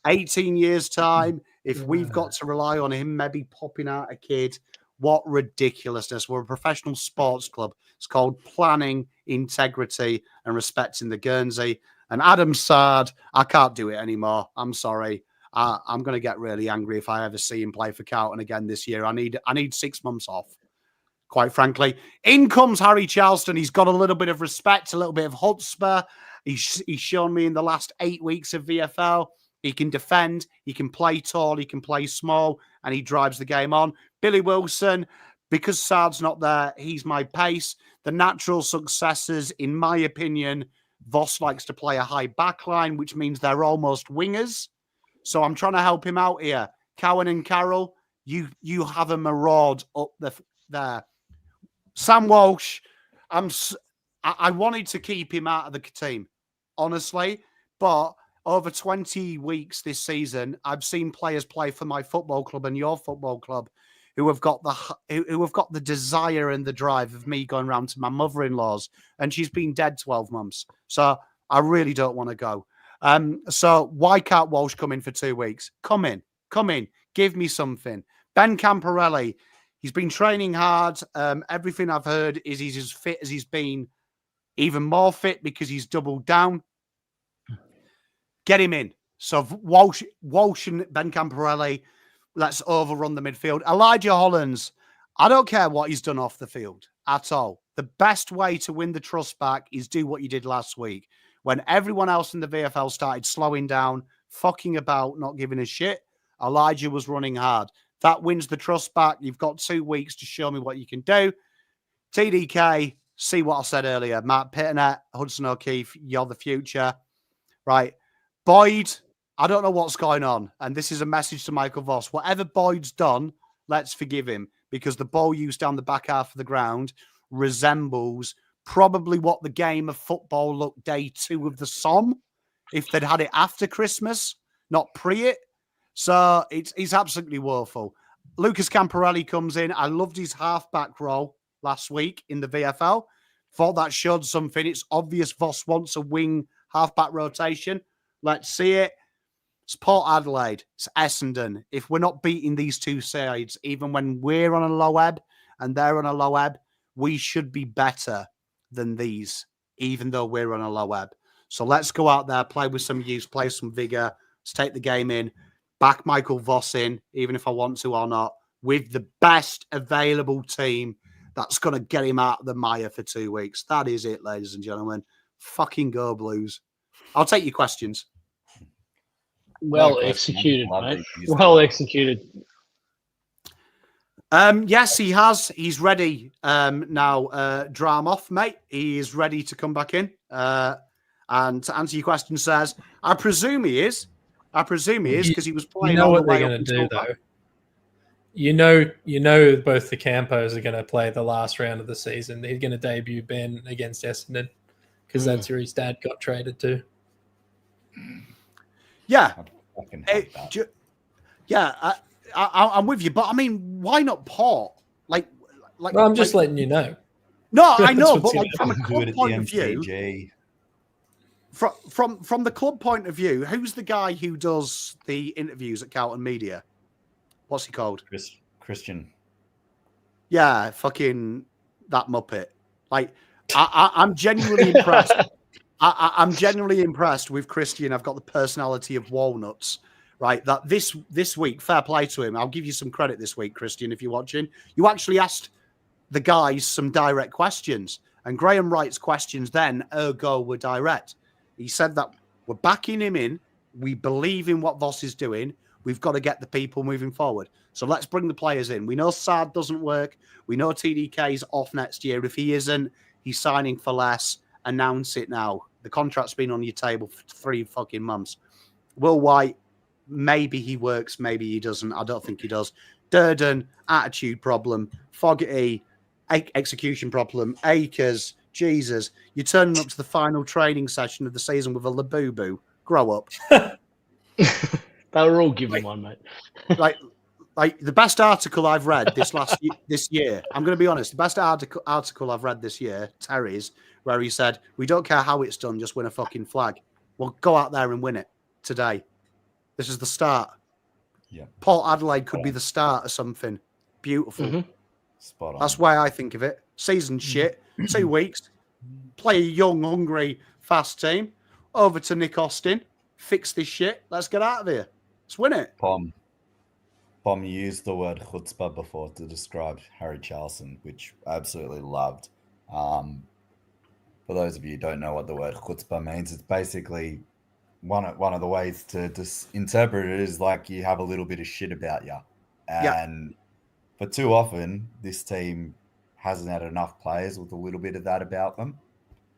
18 years' time. If we've got to rely on him maybe popping out a kid, what ridiculousness. We're a professional sports club. It's called planning, integrity, and respecting the Guernsey. And Adam Sard, I can't do it anymore. I'm sorry. I'm going to get really angry if I ever see him play for Carlton again this year. I need 6 months off, quite frankly. In comes Harry Charleston. He's got a little bit of respect, a little bit of chutzpah. He's shown me in the last 8 weeks of VFL. He can defend, he can play tall, he can play small, and he drives the game on. Billy Wilson, because Sard's not there, he's my pace. The natural successors, in my opinion, Voss likes to play a high back line, which means they're almost wingers. So I'm trying to help him out here. Cowan and Carroll, you have a maraud up there. Sam Walsh, I wanted to keep him out of the team, honestly, but over 20 weeks this season, I've seen players play for my football club and your football club who have got the desire and the drive of me going round to my mother-in-law's, and she's been dead 12 months. So I really don't want to go. So why can't Walsh come in for 2 weeks? Come in, give me something. Ben Camporelli, he's been training hard. Everything I've heard is he's as fit as he's been, even more fit because he's doubled down. Get him in. So Walsh and Ben Camporelli, let's overrun the midfield. Elijah Hollands, I don't care what he's done off the field at all. The best way to win the trust back is do what you did last week. When everyone else in the VFL started slowing down, fucking about, not giving a shit, Elijah was running hard. That wins the trust back. You've got 2 weeks to show me what you can do. TDK, see what I said earlier. Matt Pitternet, Hudson O'Keefe, you're the future. Right. Boyd, I don't know what's going on. And this is a message to Michael Voss. Whatever Boyd's done, let's forgive him, because the ball used down the back half of the ground resembles probably what the game of football looked day 2 of the Somme, if they'd had it after Christmas, not pre it. So it's absolutely woeful. Lucas Camporelli comes in. I loved his halfback role last week in the VFL. Thought that showed something. It's obvious Voss wants a wing halfback rotation. Let's see it. It's Port Adelaide. It's Essendon. If we're not beating these two sides, even when we're on a low ebb and they're on a low ebb, we should be better than these, even though we're on a low ebb. So let's go out there, play with some use, play some vigor. Let's take the game in. Back Michael Voss in, even if I want to or not, with the best available team that's going to get him out of the mire for 2 weeks. That is it, ladies and gentlemen. Fucking go Blues. I'll take your questions. Well executed, mate. Well executed. Yes, he has. He's ready now. Dram off, mate. He is ready to come back in. And to answer your question, says, I presume he is. Because he was playing. You know what they're going to do, though. You know, both the Campos are going to play the last round of the season. They're going to debut Ben against Essendon because that's where his dad got traded to. Yeah, I'm with you, but I mean, why not Port? Like, well, I'm just letting you know. No, I know, but like from a club point of view, from the club point of view, who's the guy who does the interviews at Carlton Media? What's he called? Christian. Yeah, fucking that Muppet. Like, I'm genuinely impressed. I'm genuinely impressed with Christian. I've got the personality of walnuts, right? That this week, fair play to him. I'll give you some credit this week, Christian, if you're watching. You actually asked the guys some direct questions, and Graham Wright's questions then, ergo, were direct. He said that we're backing him in. We believe in what Voss is doing. We've got to get the people moving forward. So let's bring the players in. We know Saad doesn't work. We know TDK's off next year. If he isn't, he's signing for less. Announce it now. The contract's been on your table for 3 fucking months. Will White, maybe he works, maybe he doesn't. I don't think he does. Durden, attitude problem. Fogarty, execution problem. Akers, Jesus. You're turning up to the final training session of the season with a Labubu. Grow up. They were all given one, mate. like the best article I've read this year. I'm going to be honest. The best article I've read this year, Terry's, where he said, "We don't care how it's done, just win a fucking flag." Well, go out there and win it today. This is the start. Yeah. Port Adelaide could be the start of something beautiful. Mm-hmm. Spot on. That's why I think of it. Season shit. 2 weeks. Play a young, hungry, fast team. Over to Nick Austin. Fix this shit. Let's get out of here. Let's win it. Pom, you used the word chutzpah before to describe Harry Charlson, which I absolutely loved. For those of you who don't know what the word chutzpah means, it's basically one of the ways to interpret it is like you have a little bit of shit about you. And for too often, this team hasn't had enough players with a little bit of that about them.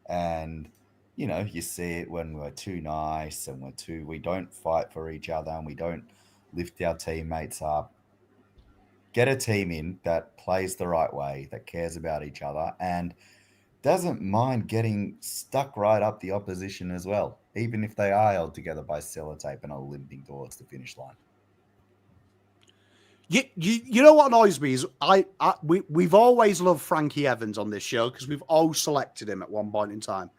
And, you know, you see it when we're too nice and we don't fight for each other and we don't lift our teammates up. Get a team in that plays the right way, that cares about each other and doesn't mind getting stuck right up the opposition as well, even if they are held together by sellotape and are limping towards the finish line. You know what annoys me is we've always loved Frankie Evans on this show because we've all selected him at one point in time.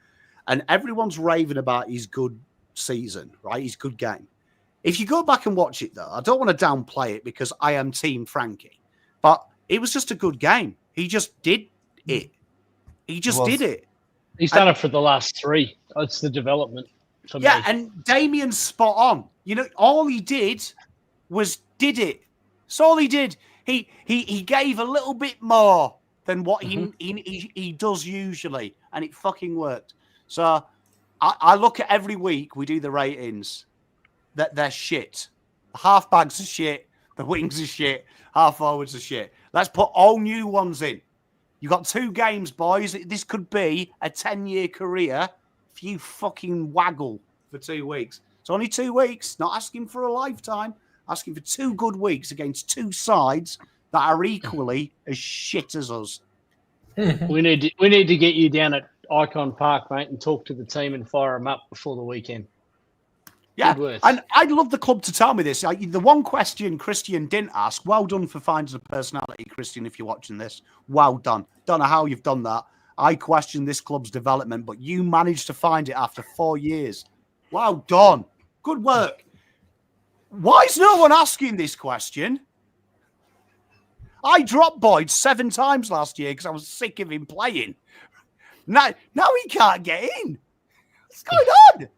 And everyone's raving about his good season, right? His good game. If you go back and watch it, though, I don't want to downplay it because I am Team Frankie. But it was just a good game. He just did it. He just did it. He's done it for the last 3. It's the development for me. Yeah, and Damien's spot on. You know, all he did was did it. That's all he did. He gave a little bit more than what he does usually, and it fucking worked. So I look at every week we do the ratings that they're shit. The half-backs are shit. The wings are shit. Half-forwards are shit. Let's put all new ones in. You got 2 games, boys. This could be a 10-year career if you fucking waggle for 2 weeks. It's only 2 weeks. Not asking for a lifetime. Asking for 2 good weeks against 2 sides that are equally as shit as us. We need to get you down at Icon Park, mate, and talk to the team and fire them up before the weekend. Yeah, and I'd love the club to tell me this. The one question Christian didn't ask, well done for finding a personality, Christian, if you're watching this. Well done. Don't know how you've done that. I questioned this club's development, but you managed to find it after 4 years. Well done. Good work. Why is no one asking this question? I dropped Boyd 7 times last year because I was sick of him playing. Now he can't get in. What's going on?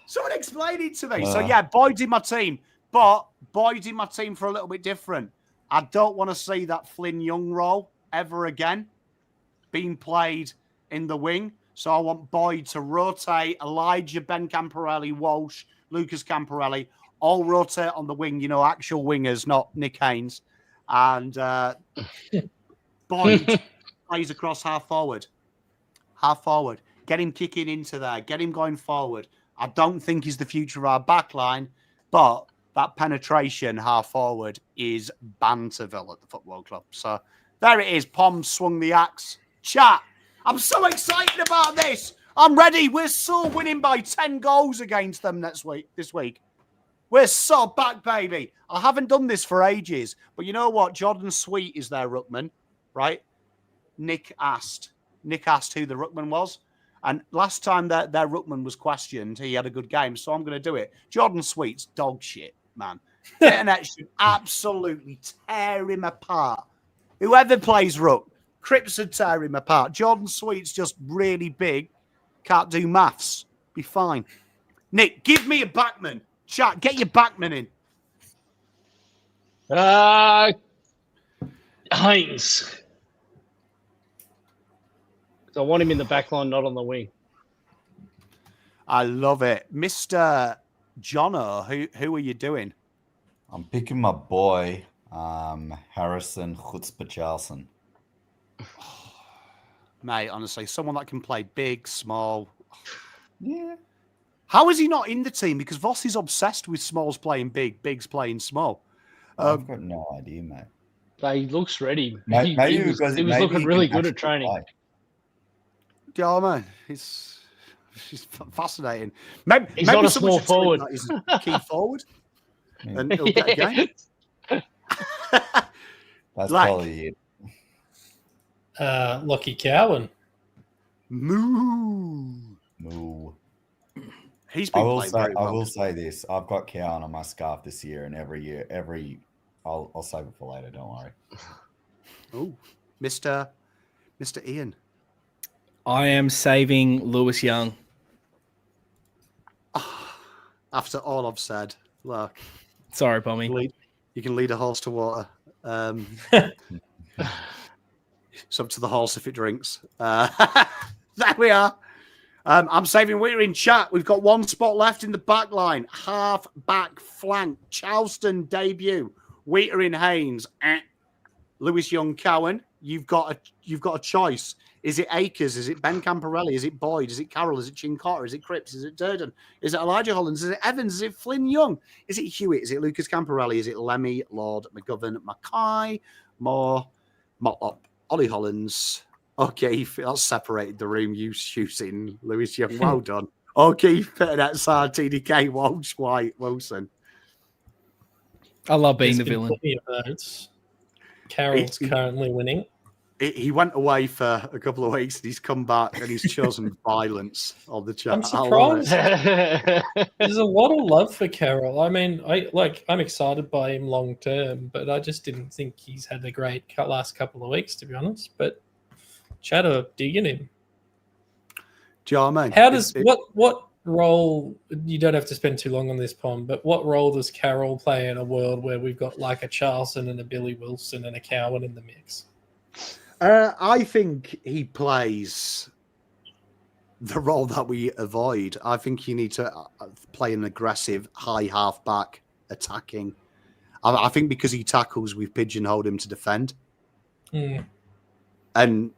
Someone explain it to me. So, yeah, Boyd's in my team. But Boyd's in my team for a little bit different. I don't want to see that Flynn Young role ever again being played in the wing. So I want Boyd to rotate Elijah, Ben Camporelli, Walsh, Lucas Camporelli, all rotate on the wing, you know, actual wingers, not Nick Haynes. And Boyd plays across half forward. Half forward. Get him kicking into there. Get him going forward. I don't think he's the future of our back line, but that penetration half forward is Banterville at the football club. So there it is. Pom swung the axe. Chat. I'm so excited about this. I'm ready. We're so winning by 10 goals against them this week. We're so back, baby. I haven't done this for ages, but you know what? Jordan Sweet is their ruckman, right? Nick asked who the ruckman was. And last time that their ruckman was questioned, he had a good game, so I'm going to do it. Jordan Sweet's dog shit, man. The internet should absolutely tear him apart. Whoever plays ruck, Cripps would tear him apart. Jordan Sweet's just really big, can't do maths. Be fine. Nick, give me a backman. Chat, get your backman in. Haynes. I want him in the back line, not on the wing. I love it. Mr. Jonno, who are you doing? I'm picking my boy, Harrison Chutzpah-Charlson. Mate, honestly, someone that can play big, small. Yeah. How is he not in the team? Because Voss is obsessed with smalls playing big, bigs playing small. I've got no idea, mate. He looks ready. Maybe he was maybe looking he really can good at actually training. play. Yeah, man, he's fascinating. Maybe not a someone small should tell him forward. that he's a key forward, Yeah. and he'll get a game. That's Like- probably it. Lockie Cowan. Moo. Moo. He's I been will playing say very well. I will say this. I've got Cowan on my scarf this year, and I'll save it for later. Don't worry. Oh, Mr. Ian. I am saving Lewis Young. After all I've said, look, Sorry, Pommy. you can lead a horse to water. It's up to the horse if it drinks. There we are. I'm saving We're in chat. We've got one spot left in the back line. Half back flank. Charleston debut. Wheater in Haynes. Lewis Young Cowan. You've got a choice. Is it Akers? Is it Ben Camporelli? Is it Boyd? Is it Carroll? Is it Chincotta? Is it Cripps? Is it Durden? Is it Elijah Hollands? Is it Evans? Is it Flynn Young? Is it Hewitt? Is it Lucas Camporelli? Is it Lemmy, Lord, McGovern, Mackay, Moore, Motlop, Ollie Hollins? Okay, that's separated the room. You shooting Lewis Young. Well done. Okay, that's TDK, Walsh, White, Wilson. I love being There's the been villain. plenty of votes. Carroll's currently winning. He went away for a couple of weeks and he's come back and he's chosen violence on the chat. I'm I love surprised. it. There's a lot of love for Carroll. I mean, I'm excited by him long term, but I just didn't think he's had a great last couple of weeks, to be honest. But Chatter digging him. Do you know what I mean? How does what role? You don't have to spend too long on this, Pom. But what role does Carroll play in a world where we've got like a Charleston and a Billy Wilson and a Cowan in the mix? I think he plays the role that we avoid. I think you need to play an aggressive, high half-back attacking. I think because he tackles, we've pigeonholed him to defend. And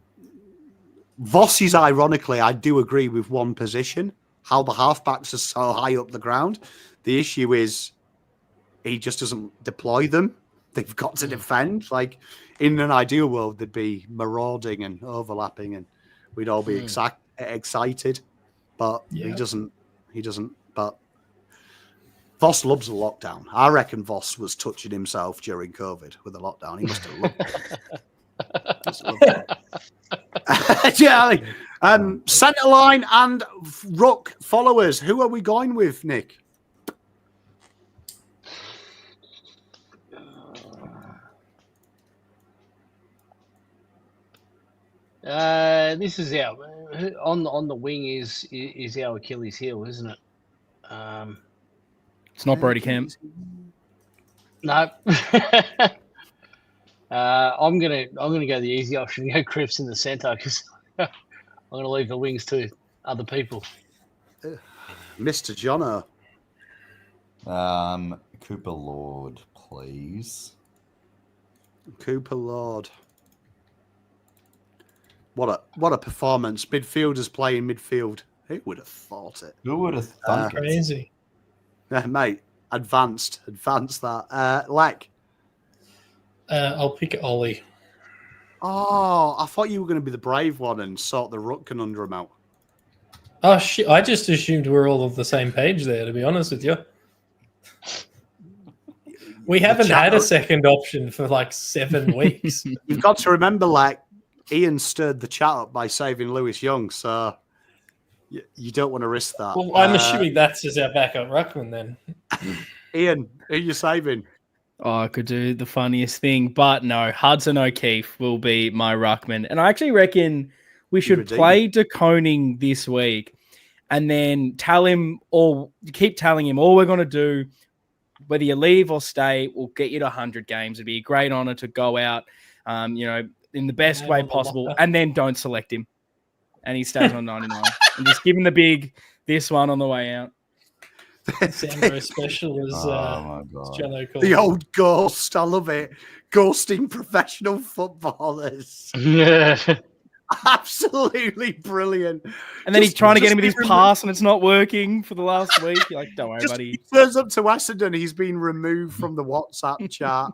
Voss is, ironically, I do agree with one position, how the half-backs are so high up the ground. The issue is he just doesn't deploy them. They've got to defend. Like, in an ideal world, they'd be marauding and overlapping, and we'd all be excited. But he doesn't. But Voss loves the lockdown. I reckon Voss was touching himself during COVID with the lockdown. He must have loved it. Yeah. Centre line and ruck followers. Who are we going with, Nick? This is our on the wing is our Achilles heel, isn't it? It's not Brody Kemp. No. I'm gonna go the easy option, go Cripps in the centre because I'm gonna leave the wings to other people. Mr. Jonno. Cooper Lord, please. Cooper Lord. What a performance. Midfielders playing midfield. Who would have thought it? Who would have thunk it? Crazy. Mate, advanced that. Lek. I'll pick Ollie. Oh, I thought you were going to be the brave one and sort the ruck conundrum out. Oh shit! I just assumed we're all on the same page there. To be honest with you, we haven't had a second option for like 7 weeks. You've got to remember, like, Ian stirred the chat up by saving Lewis Young, so you don't want to risk that. Well, I'm assuming that's as our backup ruckman then. Ian, who are you saving? Oh, I could do the funniest thing, but no, Hudson O'Keefe will be my ruckman. And I actually reckon we should play De Koning this week and then keep telling him all we're going to do, whether you leave or stay, we'll get you to 100 games. It'd be a great honor to go out, in the best way possible, and then don't select him. And he stays on 99. And just give him the this one on the way out. Sound very special as my God. Jonno called The it. old ghost. I love it. Ghosting professional footballers. Yeah. Absolutely brilliant. And then he's trying to get him with his just pass, and it's not working for the last week. You're like, don't worry, Just buddy. he turns up to Essendon. He's been removed from the WhatsApp chat,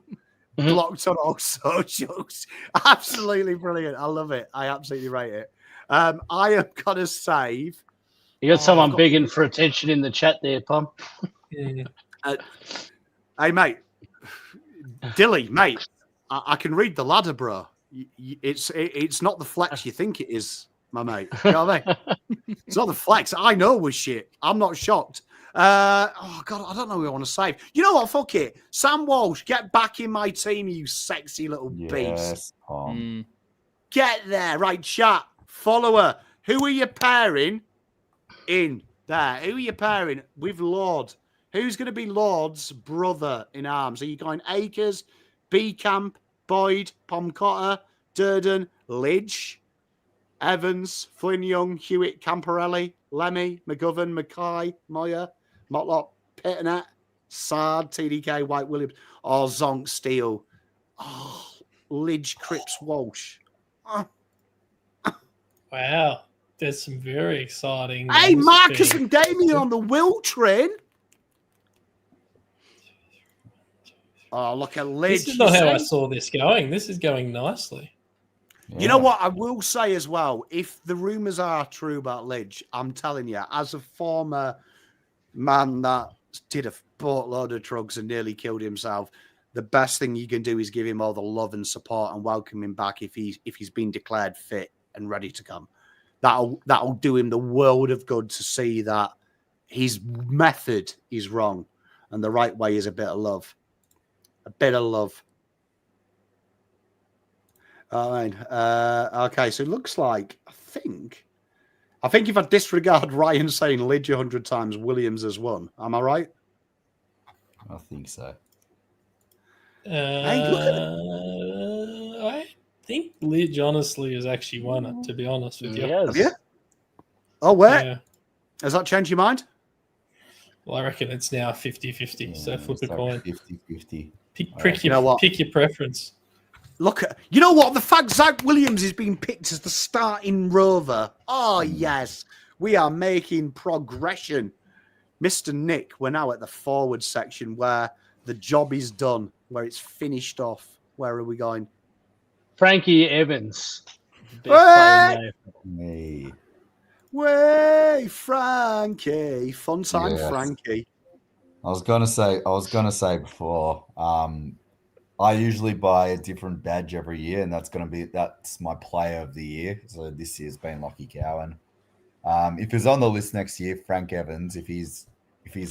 blocked on all socials. Absolutely brilliant. I love it. I absolutely rate it. I am gonna save. You got someone I've got- begging for attention in the chat there, Pom. Yeah. Hey, mate. Dilly, mate. I can read the ladder, bro. It's not the flex you think it is, my mate. You know what I mean? It's not the flex. I know we're shit. I'm not shocked. Oh, God, I don't know who I want to save. You know what? Fuck it. Sam Walsh, get back in my team, you sexy little beast. Yes, Pom. Mm. Get there. Right, chat. Follower. Who are you pairing in there? Who are you pairing with Lord? Who's going to be Lord's brother in arms? Are you going Akers, B Camp, Boyd, Pom Cotter, Durden, Lidge, Evans, Flynn Young, Hewitt, Camporelli, Lemmy, McGovern, Mackay, Moyer, Motlop, Pitternet, Sard, TDK, White Williams, or Zonk Steele? Oh, Lidge, Cripps, Walsh. Oh. Wow. There's some very exciting. Hey, names Marcus being- and Damien on the Will train. Oh, look at Lidge. This is not how I You see? saw this going. This is going nicely. You know what? I will say as well, if the rumours are true about Lidge, I'm telling you, as a former man that did a boatload of drugs and nearly killed himself, the best thing you can do is give him all the love and support and welcome him back if he's been declared fit and ready to come. That'll do him the world of good to see that his method is wrong and the right way is a bit of love. A bit of love. All right. Okay, so it looks like I think if I disregard Ryan saying Lidge 100 times, Williams has won. Am I right? I think so. Hey, look at I think Lidge honestly has actually won it, to be honest with you. Yes. Have you? Oh, where? Yeah. Has that changed your mind? Well, I reckon it's now 50-50. So flip a coin. 50-50. Pick You know what? pick your preference. Look at you know what? The fact Zach Williams is being picked as the starting rover. Oh, yes. We are making progression. Mr. Nick, we're now at the forward section where the job is done, where it's finished off. Where are we going? Frankie Evans. Best Hey! player in Me. Way, Frankie. Fun time, Yes. Frankie. I was gonna say before. I usually buy a different badge every year, and that's my player of the year. So this year's been Lockie Cowan. If he's on the list next year, Frank Evans, if he's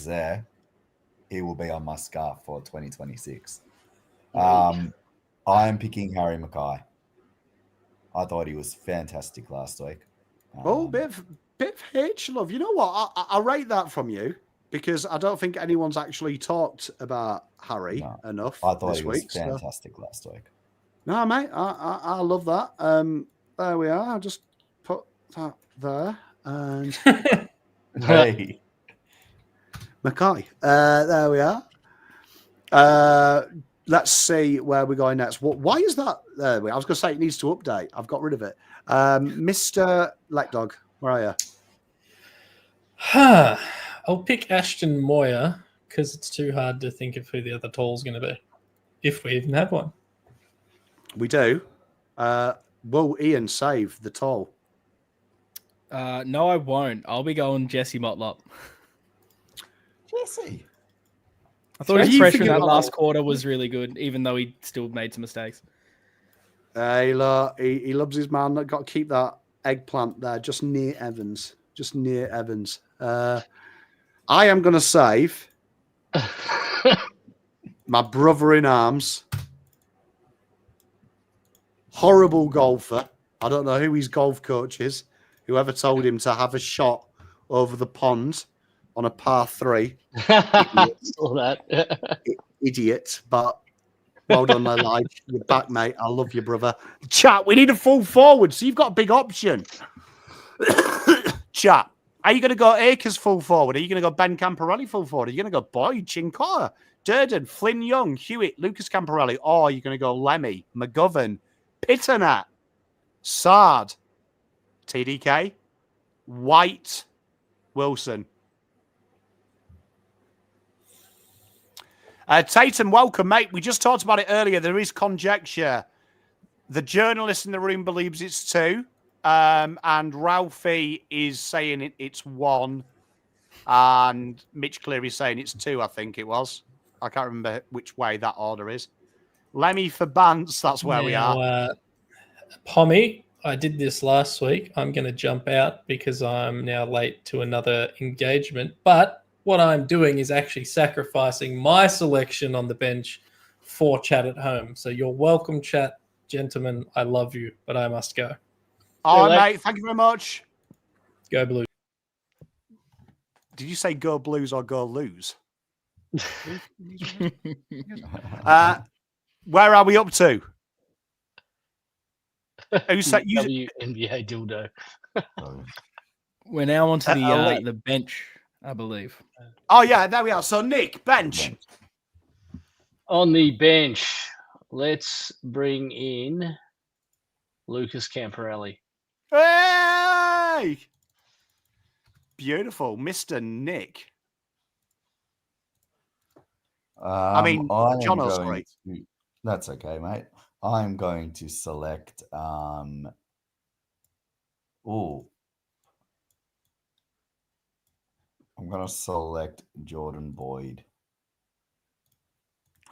there, he will be on my scarf for 2026. I am picking Harry Mackay. I thought he was fantastic last week. Oh, bit of H love. You know what? I rate that from you because I don't think anyone's actually talked about Harry enough I thought this he was week. So. fantastic last week. No, mate, I love that. There we are. I'll just put that there. And Hey, Mackay. There we are. Let's see where we're going next. Why is that? There we are. I was going to say it needs to update. I've got rid of it. Mr. LekDog, where are you? I'll pick Ashton Moyer because it's too hard to think of who the other tall's going to be, if we even have one. We do. Will Ian save the tall? No, I won't. I'll be going Jesse Motlop. Jesse. I thought Are his you pressure in thinking that about- last quarter was really good, even though he still made some mistakes. He loves his man. Got to keep that eggplant there, just near Evans. Just near Evans. I am going to save my brother in arms. Horrible golfer. I don't know who his golf coach is. Whoever told him to have a shot over the pond on a par 3. Saw that. Idiot, but well done, my life. You're back, mate. I love you, brother. Chat, we need a full forward, so you've got a big option. Chat, Are you going to go Akers full forward? Are you going to go Ben Camporelli full forward? Are you going to go Boyd, Chincotta, Durden, Flynn Young, Hewitt, Lucas Camporelli? Or are you going to go Lemmy, McGovern, Pitternatt, Sard, TDK, White, Wilson? Tatum, welcome, mate. We just talked about it earlier. There is conjecture. The journalist in the room believes it's 2. And Ralphie is saying it's 1. And Mitch Cleary is saying it's 2, I think it was. I can't remember which way that order is. Lemmy for Bance, that's where we are. Pommy, I did this last week. I'm going to jump out because I'm now late to another engagement. But what I'm doing is actually sacrificing my selection on the bench for chat at home. So you're welcome, chat. Gentlemen, I love you, but I must go. All right, mate. Thank you very much. Go Blues. Did you say go Blues or go lose? Where are we up to? Who said you? WNBA dildo. We're now onto the bench, I believe. Oh yeah, there we are. So Nick, bench. On the bench, let's bring in Lucas Camporelli. Hey! Beautiful, Mr. Nick. I mean, Jonno's great. That's okay, mate. I'm going to select. I'm going to select Jordan Boyd.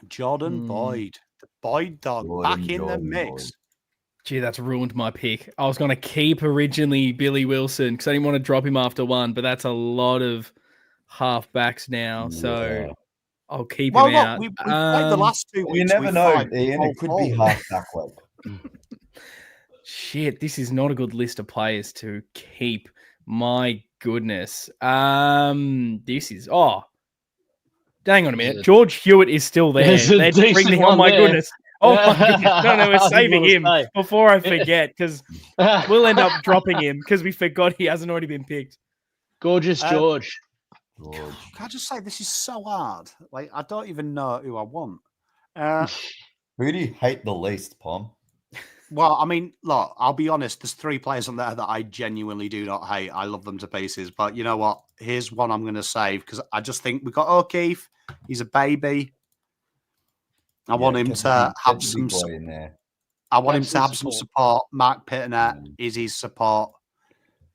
Jordan Boyd, the Boyd dog, back in the mix. Boyd. Gee, that's ruined my pick. I was going to keep originally Billy Wilson because I didn't want to drop him after 1, but that's a lot of half-backs now, so I'll keep him out. We played the last 2 weeks. You never know, Ian. It could be half-back week. Shit, this is not a good list of players to keep. My goodness. This is... Hang on a minute. George Hewitt is still there. Let's bring the... Oh, my goodness. Oh, my goodness. No, we're saving him before I forget because we'll end up dropping him because we forgot he hasn't already been picked. Gorgeous George. Can I just say, this is so hard. Like, I don't even know who I want. Who do you hate the least, Pom? Well, I mean, look, I'll be honest. There's 3 players on there that I genuinely do not hate. I love them to pieces. But you know what? Here's one I'm going to save because I just think we've got O'Keefe. He's a baby. I want him to have some in there. I want him to have some support. Mark Pitternatt is his support.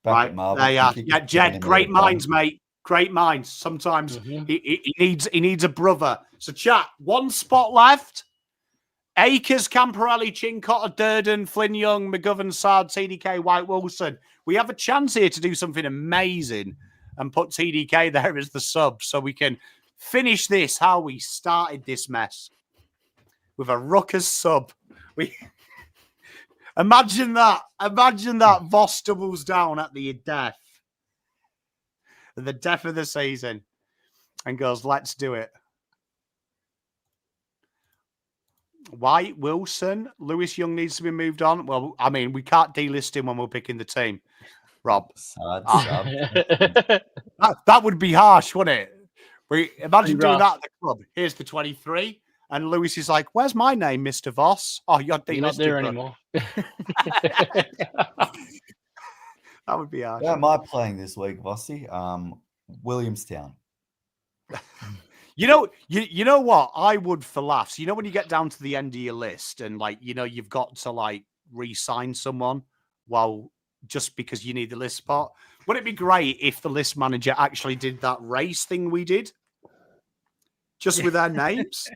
Right, there you are. Yeah, Jed, great minds, mate. Great minds. Sometimes he needs a brother. So, chat, 1 spot left. Akers, Camporelli, Chincotta, Durden, Flynn Young, McGovern, Sard, TDK, White, Wilson. We have a chance here to do something amazing and put TDK there as the sub so we can finish this how we started this mess. With a ruckus sub. Imagine that. Imagine that Voss doubles down at the death. The death of the season. And goes, let's do it. White, Wilson, Lewis Young needs to be moved on. Well, I mean, we can't delist him when we're picking the team. Rob. That would be harsh, wouldn't it? Imagine doing that at the club. Here's the 23. And Lewis is like, where's my name, Mr. Voss? Oh, you're not there anymore. That would be harsh. Who am I playing this week, Vossi? Williamstown. You know what? I would for laughs. You know when you get down to the end of your list and you've got to re-sign someone just because you need the list spot. Wouldn't it be great if the list manager actually did that race thing we did? Just with our names?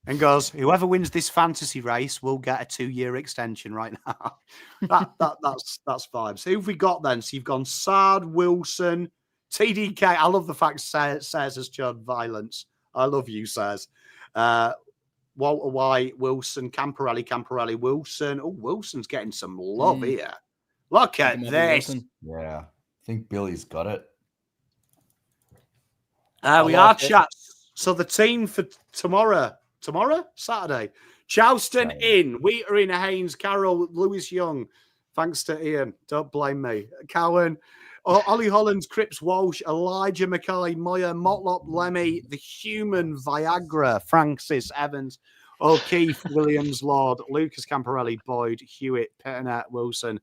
And goes, whoever wins this fantasy race will get a 2-year extension right now. That's fine. So who have we got then? So you've gone Sard, Wilson, TDK. I love the fact Says has shown violence. I love you, Says. Walter White, Wilson, Camporelli, Wilson. Oh, Wilson's getting some love here. Look at this. Wilson. Yeah, I think Billy's got it. We are chat. So the team for tomorrow, Saturday. Charleston in. Wheater in, Haynes, Carroll, Lewis Young. Thanks to Ian. Don't blame me. Cowan, Ollie Hollands, Cripps Walsh, Elijah Mackay, Moyer, Motlop Lemmy, the Human Viagra, Francis Evans, O'Keefe, Williams, Lord, Lucas Camparelli, Boyd, Hewitt, Pettinet, Wilson.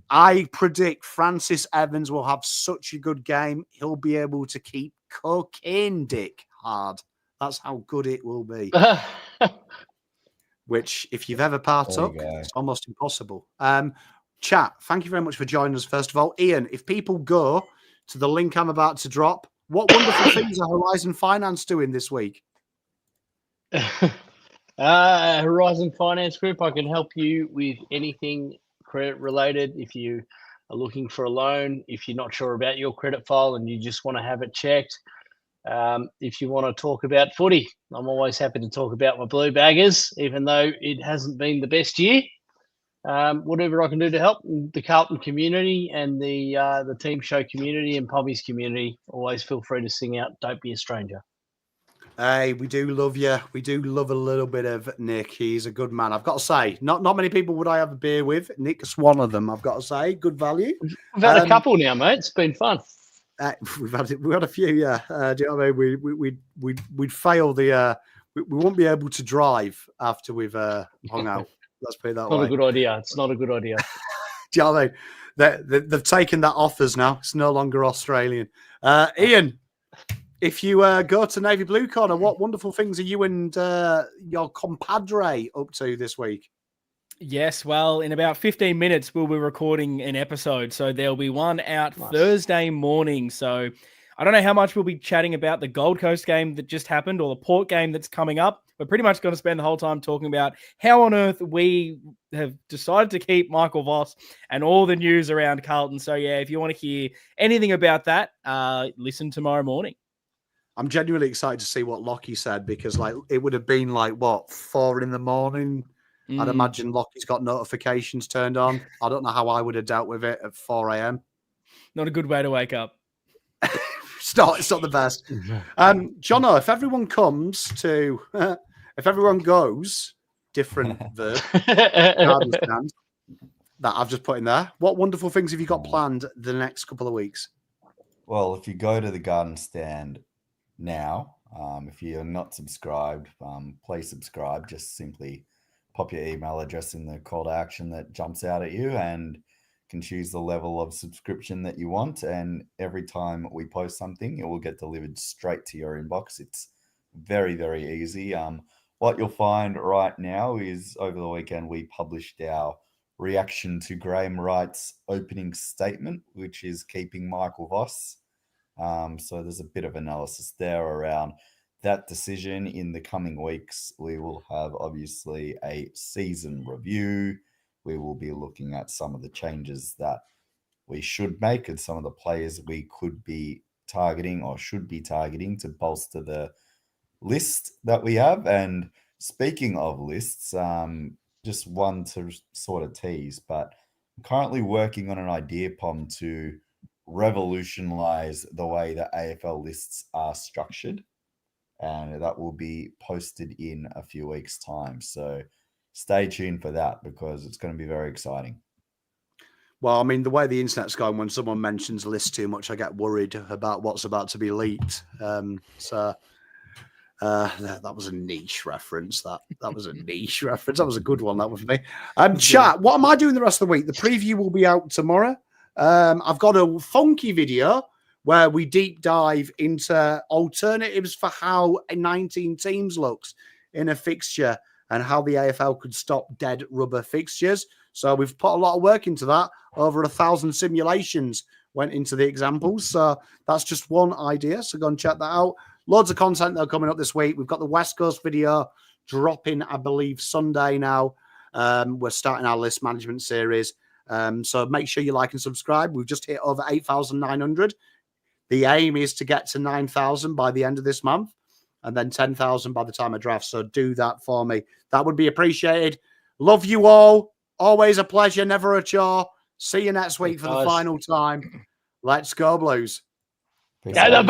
I predict Francis Evans will have such a good game. He'll be able to keep cooking Dick hard. That's how good it will be. Which, if you've ever partook, it's almost impossible. Chat, thank you very much for joining us, first of all. Ian, if people go to the link I'm about to drop, what wonderful things are Horizon Finance doing this week? Horizon Finance Group, I can help you with anything credit related. If you are looking for a loan, if you're not sure about your credit file and you just want to have it checked, if you want to talk about footy, I'm always happy to talk about my Blue Baggers, even though it hasn't been the best year. Whatever I can do to help the Carlton community and the team show community and Pommy's community, always feel free to sing out "Don't Be a Stranger." Hey, we do love you. We do love a little bit of Nick. He's a good man. I've got to say, not many people would I have a beer with. Nick's one of them. I've got to say, good value. We've had a couple now, mate. It's been fun. We've had a few, yeah. Do you know what I mean? We'd fail the. We won't be able to drive after we've hung out. Let's put it that way. Not a good idea. It's not a good idea. Do you know what I mean? They've taken that off us now. It's no longer Australian. Ian, if you go to Navy Blue Corner, what wonderful things are you and your compadre up to this week? Yes, well, in about 15 minutes, we'll be recording an episode. So there'll be one out Thursday morning. So I don't know how much we'll be chatting about the Gold Coast game that just happened or the Port game that's coming up. We're pretty much going to spend the whole time talking about how on earth we have decided to keep Michael Voss and all the news around Carlton. So, yeah, if you want to hear anything about that, listen tomorrow morning. I'm genuinely excited to see what Lockie said because, like, it would have been like, 4 a.m? I'd imagine Lockie's got notifications turned on. I don't know how I would have dealt with it at 4 a.m. Not a good way to wake up. It's not the best. Jonno, if everyone comes to, if everyone goes, different verb, that I've just put in there. What wonderful things have you got planned the next couple of weeks? Well, if you go to the garden stand now, if you're not subscribed, please subscribe. Just simply pop your email address in the call to action that jumps out at you and can choose the level of subscription that you want. And every time we post something, it will get delivered straight to your inbox. It's very, very easy. What you'll find right now is over the weekend, we published our reaction to Graham Wright's opening statement, which is keeping Michael Voss. So there's a bit of analysis there around that decision. In the coming weeks, we will have obviously a season review. We will be looking at some of the changes that we should make and some of the players we could be targeting or should be targeting to bolster the list that we have. And speaking of lists, just one to sort of tease, but I'm currently working on an idea, Pom, to revolutionize the way that AFL lists are structured. And that will be posted in a few weeks' time. So stay tuned for that because it's going to be very exciting. Well, I mean, the way the internet's going, when someone mentions lists too much, I get worried about what's about to be leaked. That was a niche reference. That was a niche reference. That was a good one. That was for me. Chat, what am I doing the rest of the week? The preview will be out tomorrow. I've got a funky video where we deep dive into alternatives for how 19 teams looks in a fixture and how the AFL could stop dead rubber fixtures. So we've put a lot of work into that. Over 1,000 simulations went into the examples. So that's just one idea. So go and check that out. Loads of content that are coming up this week. We've got the West Coast video dropping, I believe, Sunday now. We're starting our list management series. So make sure you like and subscribe. We've just hit over 8,900. The aim is to get to 9,000 by the end of this month and then 10,000 by the time of draft. So do that for me. That would be appreciated. Love you all. Always a pleasure, never a chore. See you next week for the final time. Let's go, Blues. Peace out.